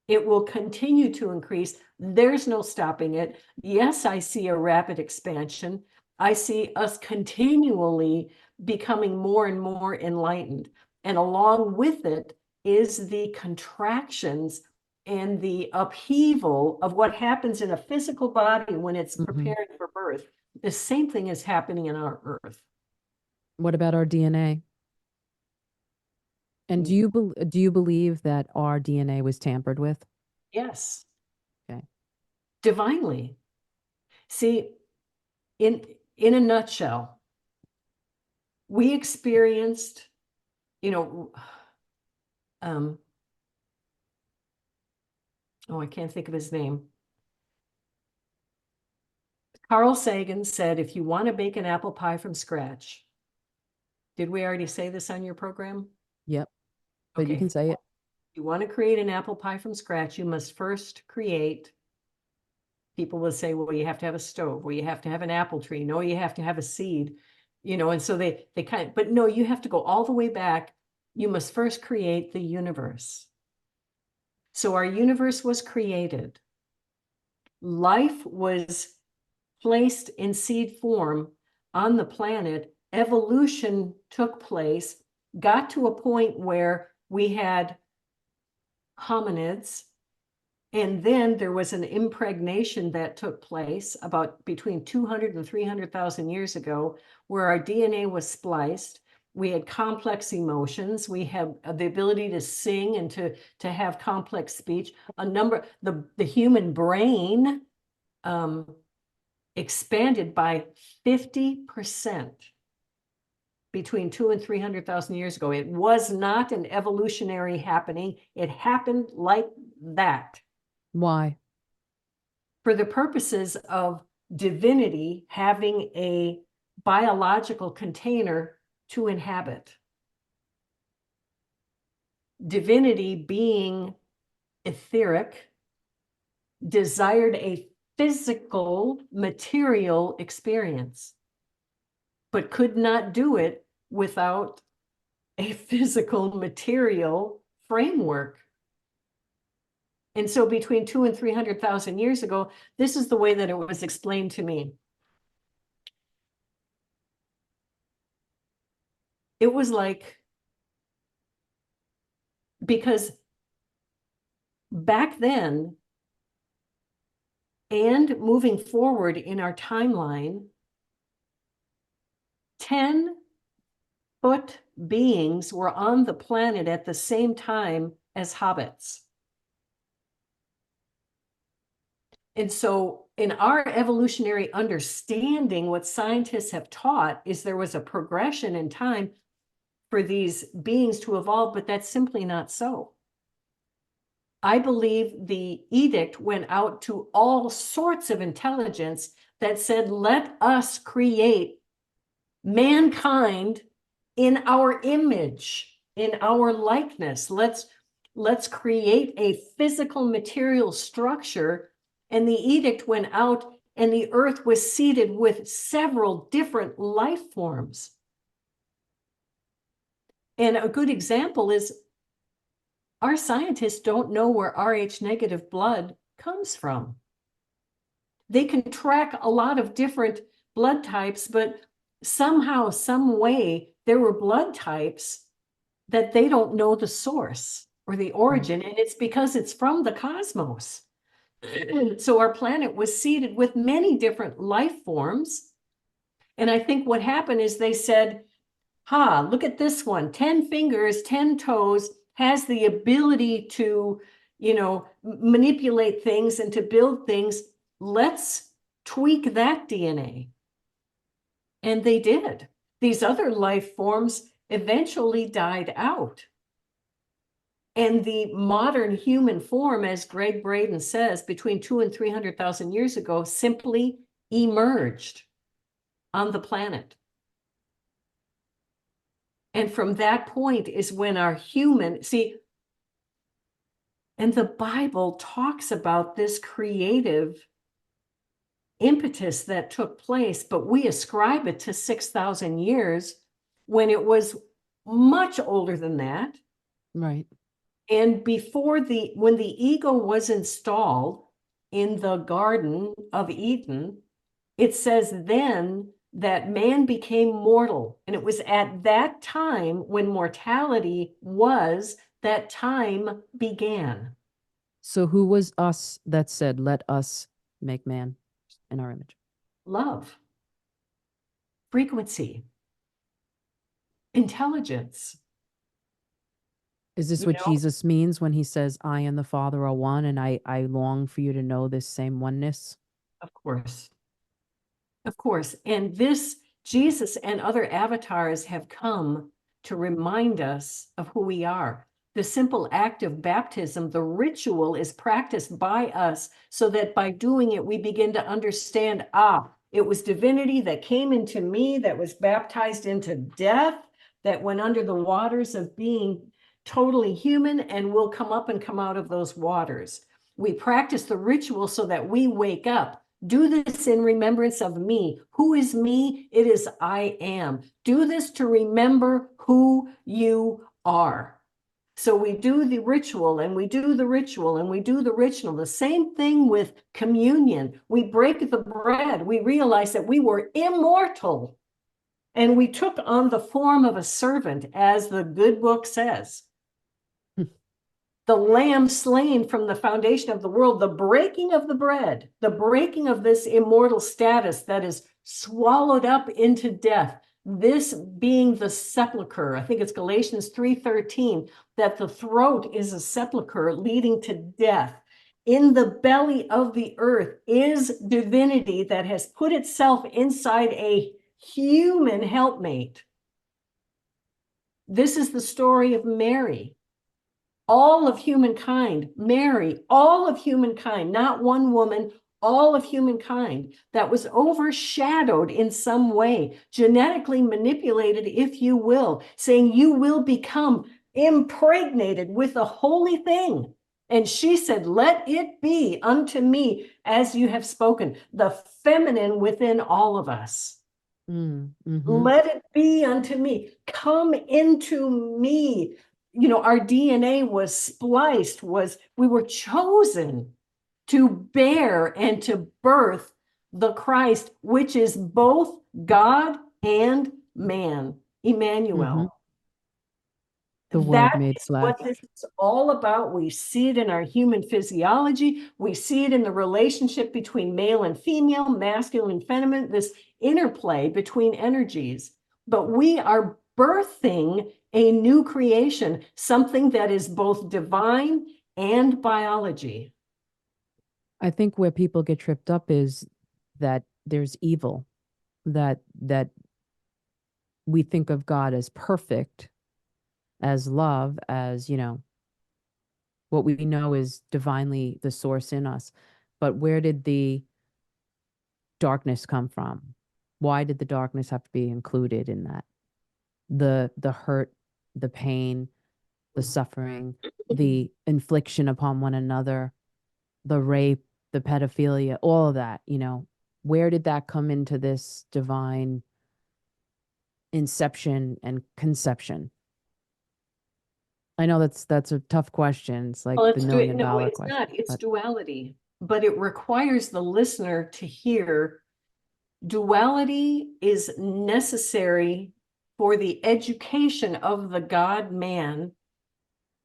It will continue to increase. There's no stopping it. Yes, I see a rapid expansion. I see us continually becoming more and more enlightened. And along with it is the contractions and the upheaval of what happens in a physical body when it's Mm-hmm. preparing for birth. The same thing is happening in our earth. What about our DNA? And do you believe that our DNA was tampered with? Yes, Okay. divinely. See, in in a nutshell, we experienced, you know, um, oh, I can't think of his name. Carl Sagan said, if you want to bake an apple pie from scratch, did we already say this on your program? Yep. But you Okay. can say it. If you want to create an apple pie from scratch, you must first create, people will say, well, you have to have a stove, well, you have to have an apple tree. No, you have to have a seed, and so they kind of, but no, you have to go all the way back. You must first create the universe. So our universe was created. Life was placed in seed form on the planet. Evolution took place, got to a point where we had hominids, and then there was an impregnation that took place about between 200 and 300,000 years ago, where our DNA was spliced. We had complex emotions. We have the ability to sing and to have complex speech. The human brain expanded by 50% between 2 and 300,000 years ago. It was not an evolutionary happening. It happened like that. Why? for the purposes of divinity having a biological container to inhabit. Divinity being etheric, desired a physical, material experience, but could not do it without a physical, material framework. And so between 200,000 and 300,000 years ago, this is the way that it was explained to me. It was like, because back then, and moving forward in our timeline, 10-foot beings were on the planet at the same time as hobbits. And so in our evolutionary understanding, what scientists have taught is there was a progression in time for these beings to evolve, but that's simply not so. I believe the edict went out to all sorts of intelligence that said, let us create mankind in our image, in our likeness. Let's create a physical material structure. And the edict went out, and the earth was seeded with several different life forms. And a good example is our scientists don't know where Rh negative blood comes from. They can track a lot of different blood types, but somehow, some way, there were blood types that they don't know the source or the origin, and it's because it's from the cosmos. So our planet was seeded with many different life forms. And I think what happened is they said, look at this one, 10 fingers, 10 toes, has the ability to, manipulate things and to build things. Let's tweak that DNA. And they did. These other life forms eventually died out. And the modern human form, as Greg Braden says, between 200,000 and 300,000 years ago, simply emerged on the planet. And from that point is when our human, and the Bible talks about this creative impetus that took place, but we ascribe it to 6,000 years when it was much older than that. Right. And when the ego was installed in the Garden of Eden, it says then that man became mortal. And it was at that time when mortality was, that time began. So who was us that said, let us make man in our image? Love, frequency, intelligence. Is this what Jesus means when he says, I and the Father are one, and I long for you to know this same oneness? Of course. Of course. And this, Jesus and other avatars have come to remind us of who we are. The simple act of baptism, the ritual, is practiced by us so that by doing it, we begin to understand, it was divinity that came into me, that was baptized into death, that went under the waters of being totally human, and will come up and come out of those waters. We practice the ritual so that we wake up. Do this in remembrance of me. Who is me? It is I am. Do this to remember who you are. So we do the ritual, and we do the ritual, and we do the ritual. The same thing with communion. We break the bread. We realize that we were immortal, and we took on the form of a servant, as the good book says. The lamb slain from the foundation of the world, the breaking of the bread, the breaking of this immortal status that is swallowed up into death, this being the sepulcher. I think it's Galatians 3:13, that the throat is a sepulcher leading to death. In the belly of the earth is divinity that has put itself inside a human helpmate. This is the story of Mary. All of humankind, Mary, all of humankind, not one woman, all of humankind, that was overshadowed in some way, genetically manipulated, if you will, saying you will become impregnated with a holy thing. And she said, let it be unto me as you have spoken, the feminine within all of us. Let it be unto me. Come into me. You know, our DNA was spliced, we were chosen to bear and to birth the Christ, which is both God and man, Emmanuel. The Word That made is what flesh. this is all about. We see it in our human physiology. We see it in the relationship between male and female, masculine and feminine, this interplay between energies. But we are birthing a new creation, something that is both divine and biology. I think where people get tripped up is that there's evil, that we think of God as perfect, as love, as, what we know is divinely the source in us. But where did the darkness come from? Why did the darkness have to be included in that? The hurt, the pain, the suffering, the infliction upon one another, the rape, the pedophilia, all of that, where did that come into this divine inception and conception? I know that's a tough question. It's like Well, the no, $1 million it's question, not. It's but duality, but it requires the listener to hear duality is necessary for the education of the God man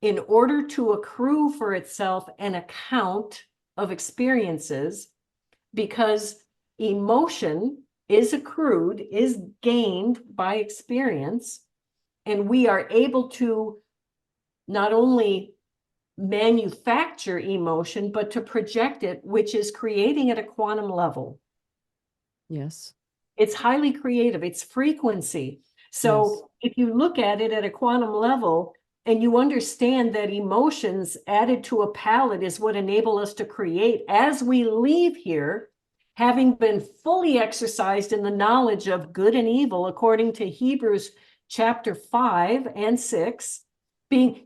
in order to accrue for itself an account of experiences, because emotion is accrued, is gained by experience, and we are able to not only manufacture emotion, but to project it, which is creating at a quantum level. yes. It's highly creative, it's frequency. So if you look at it at a quantum level and you understand that emotions added to a palette is what enable us to create as we leave here, having been fully exercised in the knowledge of good and evil, according to Hebrews chapter 5 and 6, being,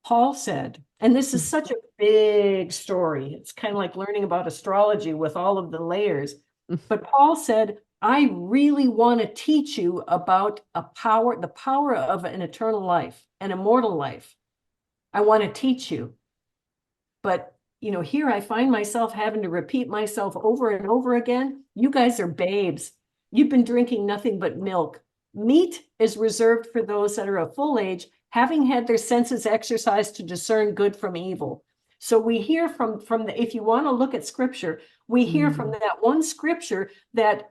Paul said, and this is such a big story. It's kind of like learning about astrology with all of the layers. But Paul said, I really want to teach you about the power of an eternal life, an immortal life. I want to teach you. But, here I find myself having to repeat myself over and over again. You guys are babes. You've been drinking nothing but milk. Meat is reserved for those that are of full age, having had their senses exercised to discern good from evil. So we hear from if you want to look at scripture, we hear from that one scripture that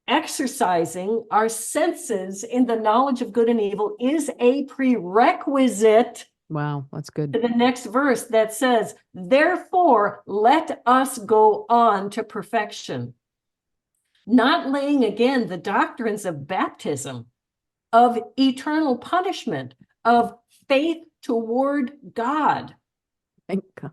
exercising our senses in the knowledge of good and evil is a prerequisite. Wow, that's good. To the next verse that says, therefore, let us go on to perfection. Not laying again the doctrines of baptism, of eternal punishment, of faith toward God. Thank God.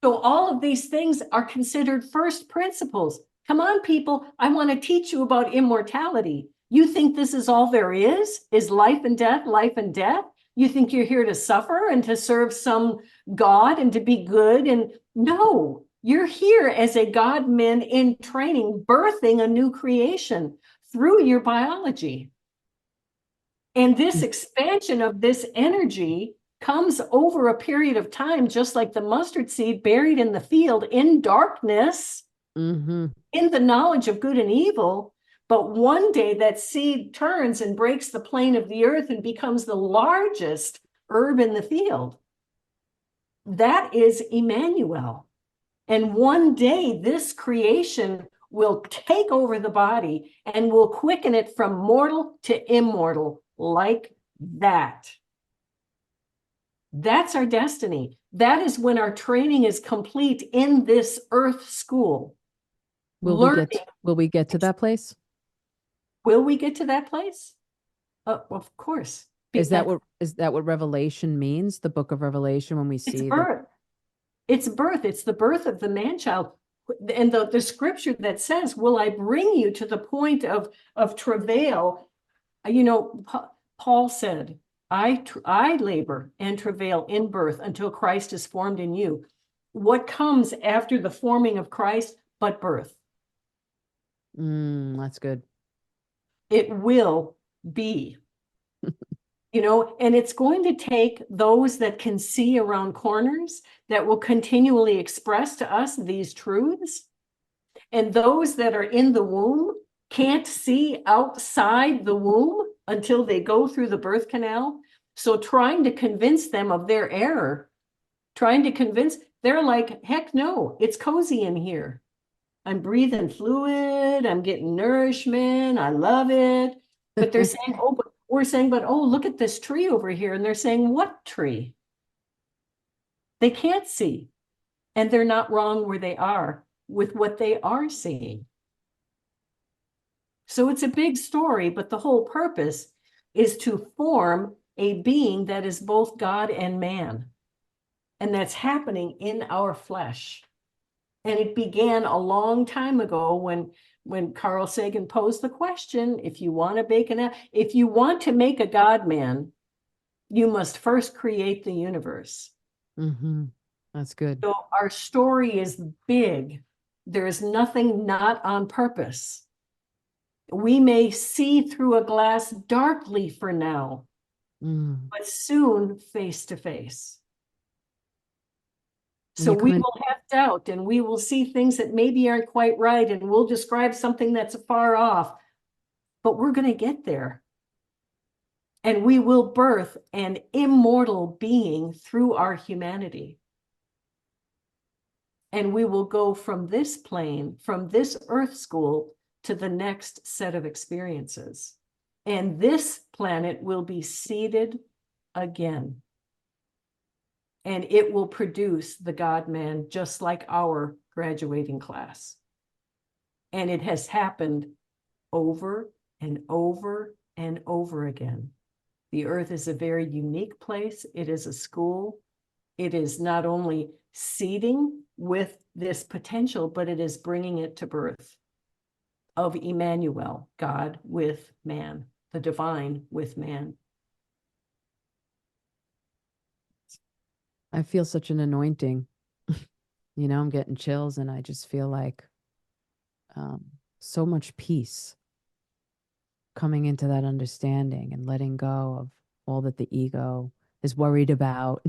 So all of these things are considered first principles. Come on, people. I want to teach you about immortality. You think this is all there is life and death, life and death? You think you're here to suffer and to serve some God and to be good? And no, you're here as a God-man in training, birthing a new creation through your biology. And this expansion of this energy comes over a period of time, just like the mustard seed buried in the field in darkness, in the knowledge of good and evil. But one day that seed turns and breaks the plane of the earth and becomes the largest herb in the field. That is Emmanuel. And one day this creation will take over the body and will quicken it from mortal to immortal like that. That's our destiny. That is when our training is complete in this earth school. Will we get to that place? Will we get to that place? Of course. Is that what Revelation means? The book of Revelation, when we It's see birth. It's birth. It's the birth of the man-child. And the scripture that says, will I bring you to the point of travail? Paul said, I labor and travail in birth until Christ is formed in you. What comes after the forming of Christ but birth? That's good. It will be. And it's going to take those that can see around corners, that will continually express to us these truths. And those that are in the womb can't see outside the womb until they go through the birth canal. So trying to convince them of their error, they're like, heck no, it's cozy in here. I'm breathing fluid, I'm getting nourishment, I love it. But they're saying, oh, but we're saying, but oh, look at this tree over here. And they're saying, what tree? They can't see. And they're not wrong where they are with what they are seeing. So it's a big story, but the whole purpose is to form a being that is both God and man. And that's happening in our flesh. And it began a long time ago when Carl Sagan posed the question, if you want to make a God man, you must first create the universe. Mm-hmm. That's good. So our story is big. There is nothing not on purpose. We may see through a glass darkly for now, but soon face to face. So we will have doubt, and we will see things that maybe aren't quite right, and we'll describe something that's far off, but we're going to get there. And we will birth an immortal being through our humanity. And we will go from this plane, from this earth school, to the next set of experiences. And this planet will be seeded again. And it will produce the God-man just like our graduating class. And it has happened over and over and over again. The earth is a very unique place. It is a school. It is not only seeding with this potential, but it is bringing it to birth of Emmanuel, God with man, the divine with man. I feel such an anointing. I'm getting chills, and I just feel like so much peace coming into that understanding and letting go of all that the ego is worried about,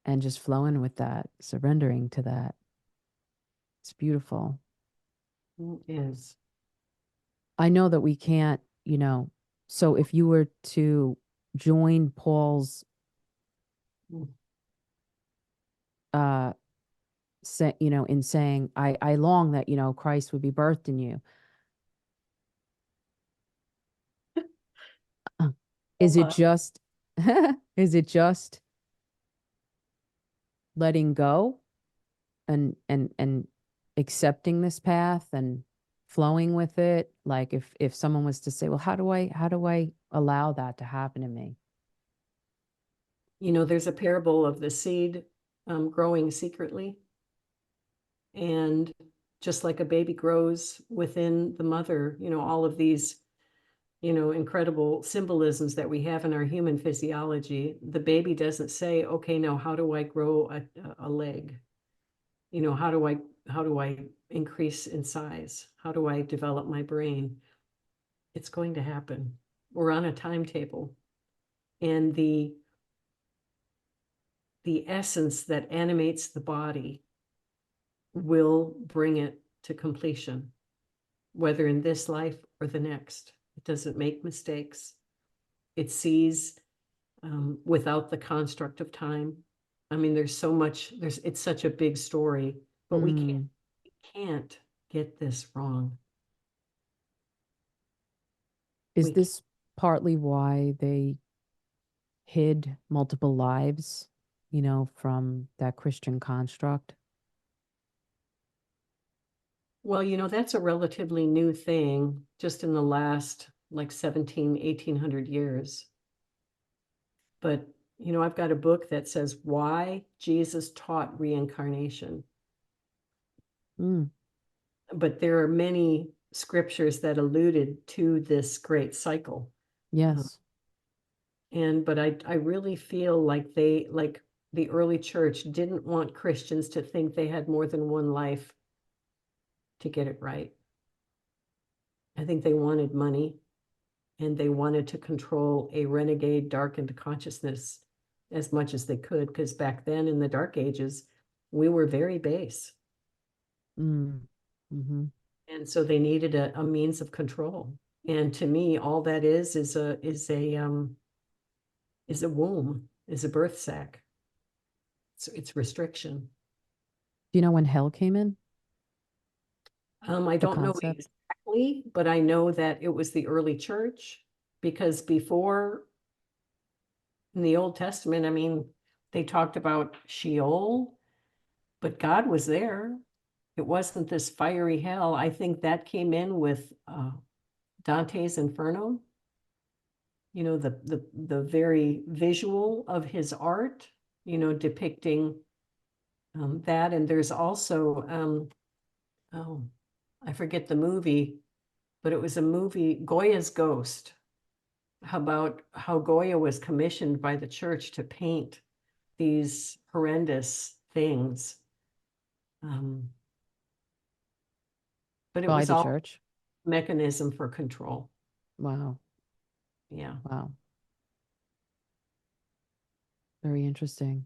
and just flowing with that, surrendering to that. It's beautiful. It is. I know that we can't, so if you were to join Paul's in saying, I long that, Christ would be birthed in you. Is it just is it just letting go and accepting this path and flowing with it? Like if someone was to say, well, how do I allow that to happen to me? There's a parable of the seed growing secretly. And just like a baby grows within the mother, all of these, incredible symbolisms that we have in our human physiology, the baby doesn't say, okay, now how do I grow a leg? How do I increase in size? How do I develop my brain? It's going to happen. We're on a timetable. And the essence that animates the body will bring it to completion, whether in this life or the next. It doesn't make mistakes. It sees without the construct of time. I mean, there's so much, it's such a big story, but we can't get this wrong. Is this partly why they hid multiple lives, from that Christian construct? Well, that's a relatively new thing, just in the last like 1800 years. But, I've got a book that says why Jesus taught reincarnation. Mm, But there are many scriptures that alluded to this great cycle. Uh, yes. but I really feel like like the early church didn't want Christians to think they had more than one life to get it right. I think they wanted money and they wanted to control a renegade darkened consciousness as much as they could, because back then in the Dark Ages, we were very base. Mm, mm-hmm. And so they needed a means of control. And to me, all that is a womb, is a birth sac. It's restriction. Do you know when hell came in? I The don't know concept? exactly, but I know that it was the early church, because before, in the Old Testament, I mean, they talked about Sheol, but God was there. It wasn't this fiery hell. I think that came in with Dante's Inferno, the very visual of his art, depicting that. And there's also, oh, I forget the movie, but it was a movie, Goya's Ghost, about how Goya was commissioned by the church to paint these horrendous things. Um, but it By was the all church? mechanism for control. Wow. Yeah. Wow. Very interesting.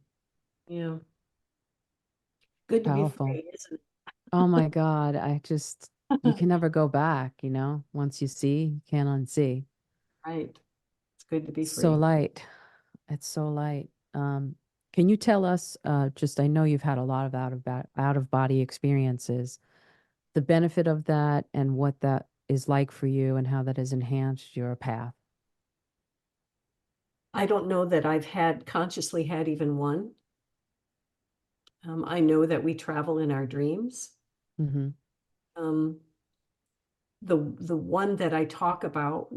Yeah. Good to be Powerful. free, isn't Oh my God. You it? can never go back, Once you see, you can't unsee. Right. It's good to be So free. light. It's so light. Can you tell us, I know you've had a lot of out of body experiences, the benefit of that and what that is like for you and how that has enhanced your path? I don't know that I've consciously had even one. I know that we travel in our dreams. Mm-hmm. Um, the one that I talk about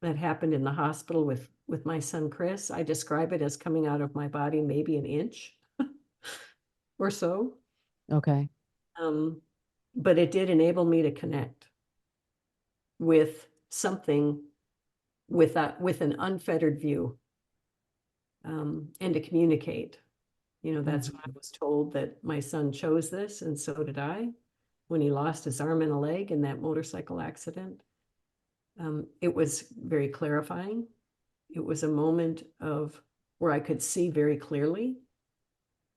that happened in the hospital with my son Chris, I describe it as coming out of my body maybe an inch or so. Okay. Um, but it did enable me to connect with something, with an unfettered view, and to communicate. That's when I Mm-hmm. was told that my son chose this, and so did I, when he lost his arm and a leg in that motorcycle accident. It was very clarifying. It was a moment of where I could see very clearly.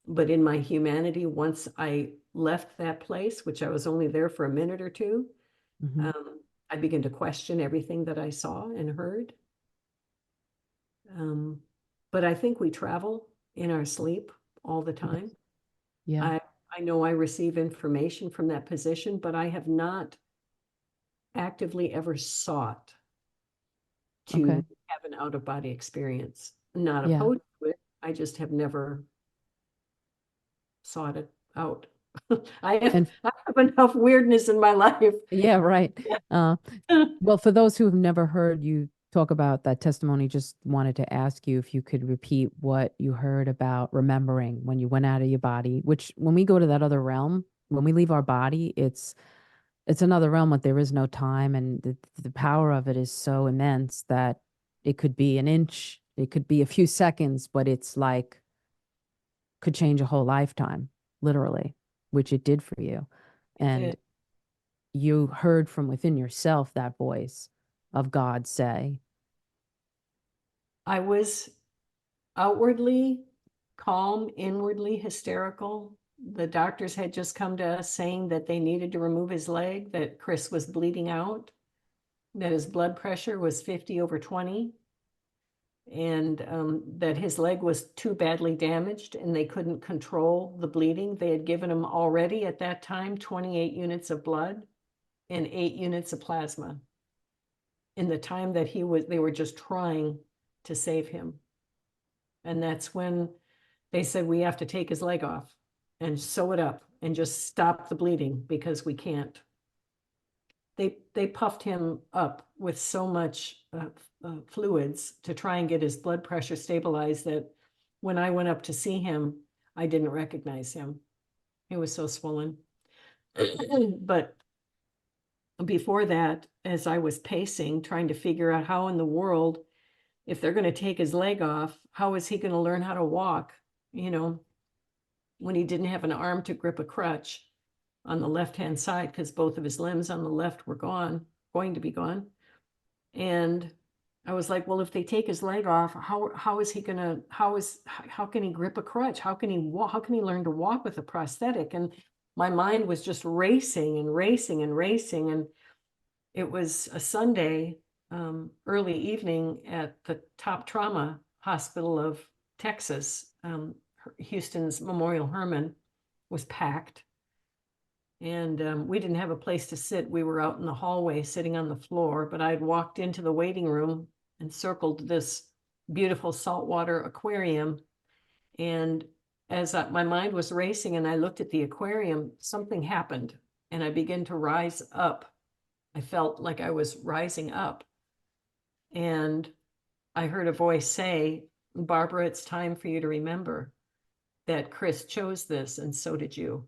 But in my humanity, once I left that place, which I was only there for a minute or two, Mm-hmm. I began to question everything that I saw and heard. Um, but I think we travel in our sleep all the Yes. time. Yeah. I I know I receive information from that position, but I have not actively ever sought Okay. to have an out of body experience. Not Yeah. opposed to it. I just have never sought it out. I have, And I have enough weirdness in my life. yeah, right. Yeah. Uh, well, for those who have never heard you talk about that testimony, just wanted to ask you if you could repeat what you heard about remembering when you went out of your body, which when we go to that other realm, when we leave our body, it's another realm, but there is no time, and the power of it is so immense that it could be an inch, it could be a few seconds, but it's like could change a whole lifetime, literally, which it did for you. It And did. you heard from within yourself that voice of God say, I was outwardly calm, inwardly hysterical. The doctors had just come to us saying that they needed to remove his leg, that Chris was bleeding out, that his blood pressure was 50 over 20, and that his leg was too badly damaged and they couldn't control the bleeding. They had given him already at that time 28 units of blood and 8 units of plasma in the time that they were just trying to save him. And that's when they said, we have to take his leg off and sew it up and just stop the bleeding, because we can't. They puffed him up with so much fluids to try and get his blood pressure stabilized that when I went up to see him, I didn't recognize him. It was so swollen. But before that, as I was pacing, trying to figure out how in the world, if they're going to take his leg off, how is he going to learn how to walk, when he didn't have an arm to grip a crutch on the left-hand side because both of his limbs on the left were going to be gone. And I was like, well, if they take his leg off, how is he gonna, how can he grip a crutch? How can he walk? How can he learn to walk with a prosthetic? And my mind was just racing and racing and racing. And it was a Sunday, early evening at the top trauma hospital of Texas. Houston's Memorial Hermann was packed. And we didn't have a place to sit. We were out in the hallway sitting on the floor, but I'd walked into the waiting room and circled this beautiful saltwater aquarium. And as my mind was racing and I looked at the aquarium, something happened and I began to rise up. I felt like I was rising up. And I heard a voice say, Barbara, it's time for you to remember that Chris chose this and so did you.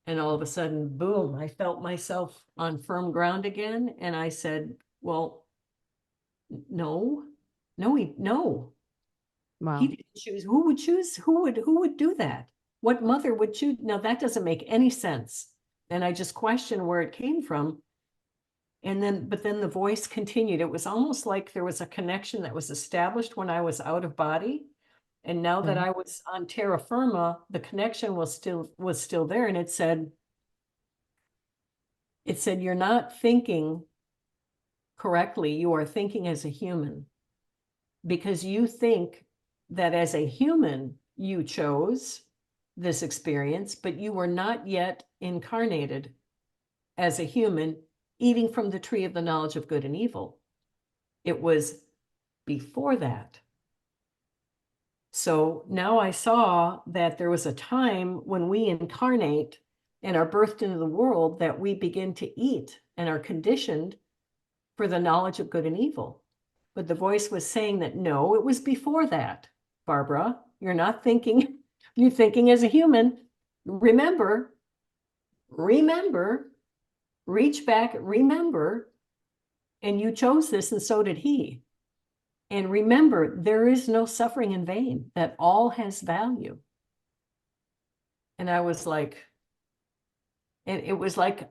And all of a sudden, boom, I felt myself on firm ground again. And I said, well, no. Wow. He didn't choose. Who would choose? Who would do that? What mother would choose? Now that doesn't make any sense. And I just questioned where it came from. But then the voice continued. It was almost like there was a connection that was established when I was out of body. And now that Okay. I was on terra firma, the connection was still there. And it said, you're not thinking correctly. You are thinking as a human because you think that as a human, you chose this experience, but you were not yet incarnated as a human eating from the tree of the knowledge of good and evil. It was before that. So now I saw that there was a time when we incarnate and are birthed into the world that we begin to eat and are conditioned for the knowledge of good and evil. But the voice was saying that no, it was before that, Barbara. You're not thinking, you're thinking as a human. Remember, reach back, remember, and you chose this and so did he. And remember, there is no suffering in vain, that all has value. And I was like, and it was like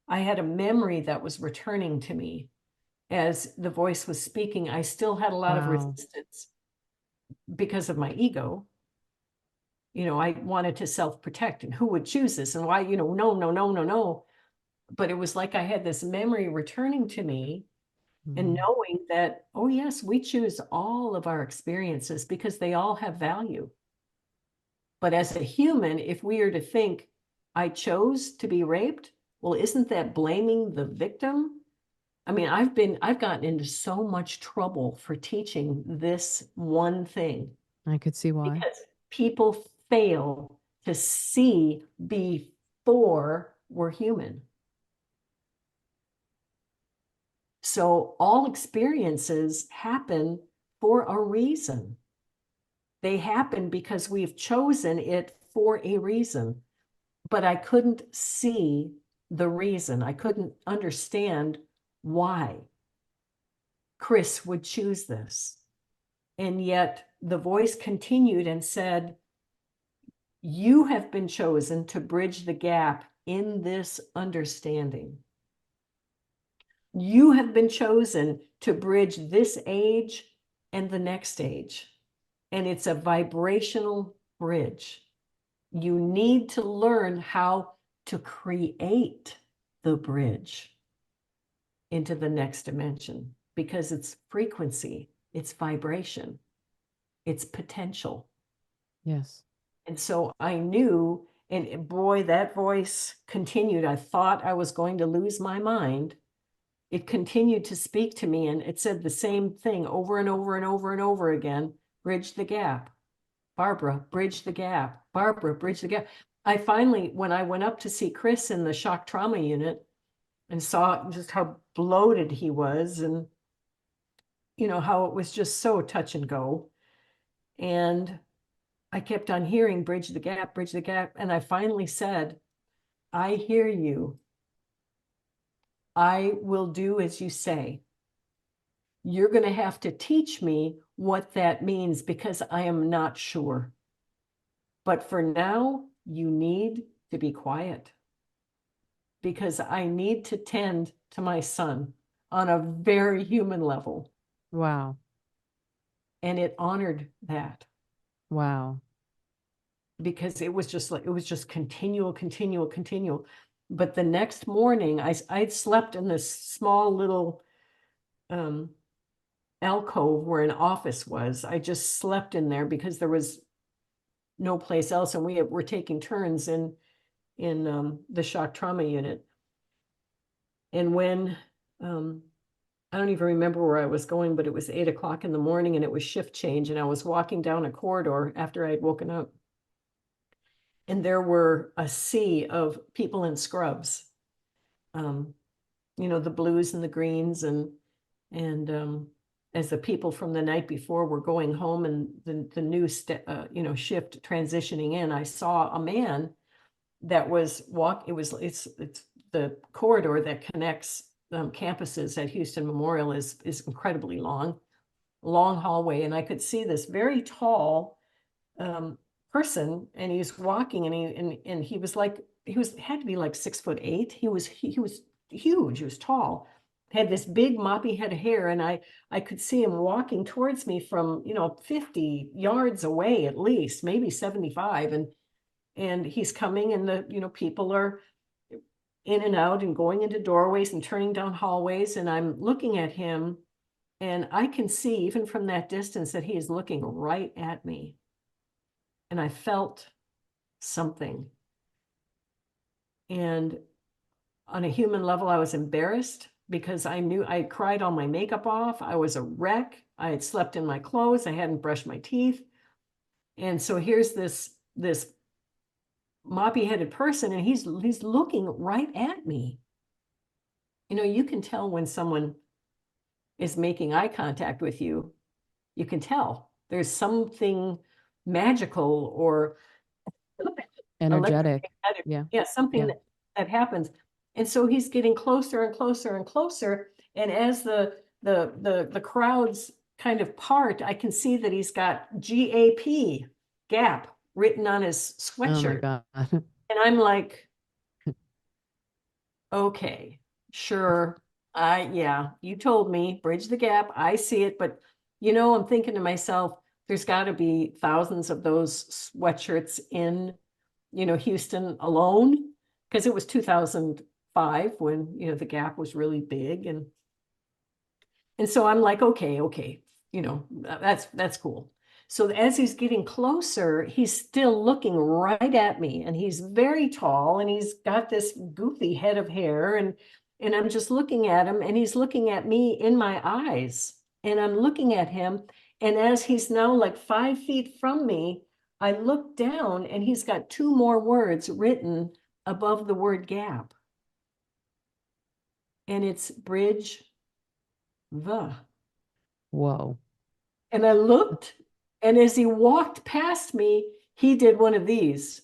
I had a memory that was returning to me as the voice was speaking. I still had a lot of resistance because of my ego. I wanted to self-protect, and who would choose this and why, no. But it was like I had this memory returning to me. And knowing that, oh yes, we choose all of our experiences because they all have value. But as a human, if we are to think, I chose to be raped, well, isn't that blaming the victim? I mean, I've gotten into so much trouble for teaching this one thing. I could see why. Because people fail to see before we're human. So all experiences happen for a reason. They happen because we've chosen it for a reason. But I couldn't see the reason. I couldn't understand why Chris would choose this. And yet the voice continued and said, you have been chosen to bridge the gap in this understanding. You have been chosen to bridge this age and the next age. And it's a vibrational bridge. You need to learn how to create the bridge into the next dimension because it's frequency, it's vibration, it's potential. Yes. And so I knew, and boy, that voice continued. I thought I was going to lose my mind. It continued to speak to me, and it said the same thing over and over and over and over again. Bridge the gap. Barbara, bridge the gap. Barbara, bridge the gap. I finally, when I went up to see Chris in the shock trauma unit and saw just how bloated he was and, how it was just so touch and go. And I kept on hearing bridge the gap, bridge the gap. And I finally said, I hear you. I will do as you say. You're going to have to teach me what that means because I am not sure. But for now, you need to be quiet because I need to tend to my son on a very human level. Wow. And it honored that Wow. because it was just like, it was just continual, continual, continual. But the next morning, I'd slept in this small little alcove where an office was. I just slept in there because there was no place else. And we were taking turns in the shock trauma unit. And when I don't even remember where I was going, but it was 8 o'clock in the morning and it was shift change. And I was walking down a corridor after I had woken up. And there were a sea of people in scrubs, the blues and the greens. And as the people from the night before were going home and the new shift transitioning in, I saw a man that was it's the corridor that connects campuses at Houston Memorial is incredibly long hallway. And I could see this very tall person, and he's walking, and he was like, had to be like 6'8". He was huge. He was tall, had this big moppy head of hair, and I could see him walking towards me from 50 yards away, at least maybe 75, and he's coming, and the people are in and out and going into doorways and turning down hallways, and I'm looking at him, and I can see even from that distance that he is looking right at me. And I felt something. And on a human level, I was embarrassed because I knew I had cried all my makeup off. I was a wreck. I had slept in my clothes. I hadn't brushed my teeth. And so here's this moppy-headed person, and he's looking right at me. You can tell when someone is making eye contact with you. You can tell there's something magical or Energetic. electromagnetic. Yeah. Yeah, something Yeah. that happens. And so he's getting closer and closer and closer. And as the crowds kind of part, I can see that he's got GAP, gap, written on his Oh my sweatshirt. God. And I'm like, okay, sure. Yeah, you told me, bridge the gap. I see it. But, I'm thinking to myself, there's got to be thousands of those sweatshirts in, Houston alone, because it was 2005 when, the gap was really big. And so I'm like, okay, that's cool. So as he's getting closer, he's still looking right at me, and he's very tall, and he's got this goofy head of hair, and I'm just looking at him, and he's looking at me in my eyes, and I'm looking at him, and as he's now like 5 feet from me, I look down, and he's got two more words written above the word gap, and it's bridge the. Whoa. And I looked, and as he walked past me, he did one of these.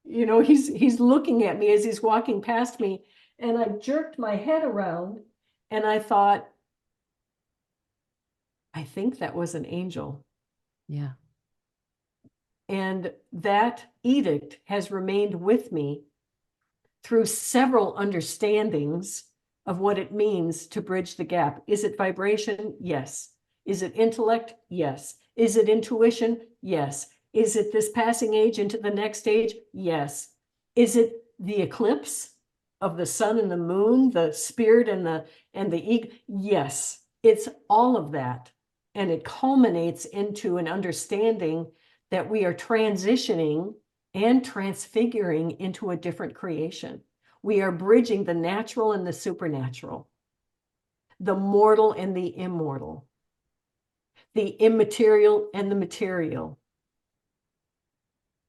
He's looking at me as he's walking past me, and I jerked my head around, and I thought, I think that was an angel. Yeah. And that edict has remained with me through several understandings of what it means to bridge the gap. Is it vibration? Yes. Is it intellect? Yes. Is it intuition? Yes. Is it this passing age into the next stage? Yes. Is it the eclipse of the sun and the moon, the spirit and the ego? Yes. It's all of that. And it culminates into an understanding that we are transitioning and transfiguring into a different creation. We are bridging the natural and the supernatural, the mortal and the immortal, the immaterial and the material.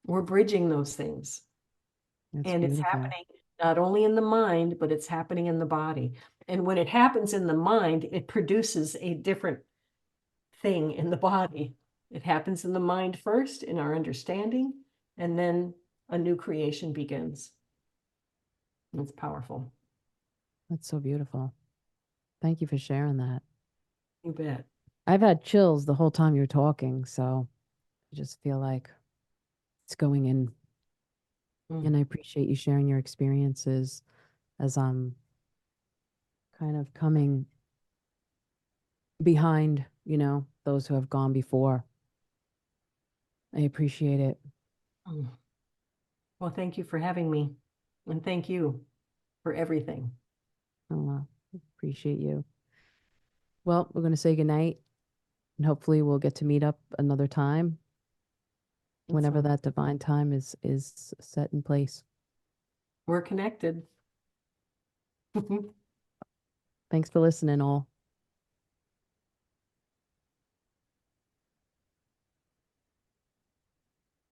We're bridging those things. That's And it's beautiful. happening not only in the mind, but it's happening in the body. And when it happens in the mind, it produces a different thing in the body. It happens in the mind first, in our understanding, and then a new creation begins. It's powerful. That's so beautiful. Thank you for sharing that. You bet. I've had chills the whole time you're talking, so I just feel like it's going in. Mm. And I appreciate you sharing your experiences as I'm kind of coming behind, those who have gone before. I appreciate it. Mm. Well, thank you for having me. And thank you for everything. Oh, appreciate you. Well, we're going to say goodnight and hopefully we'll get to meet up another time whenever So that divine time is set in place. we're connected. Thanks for listening all.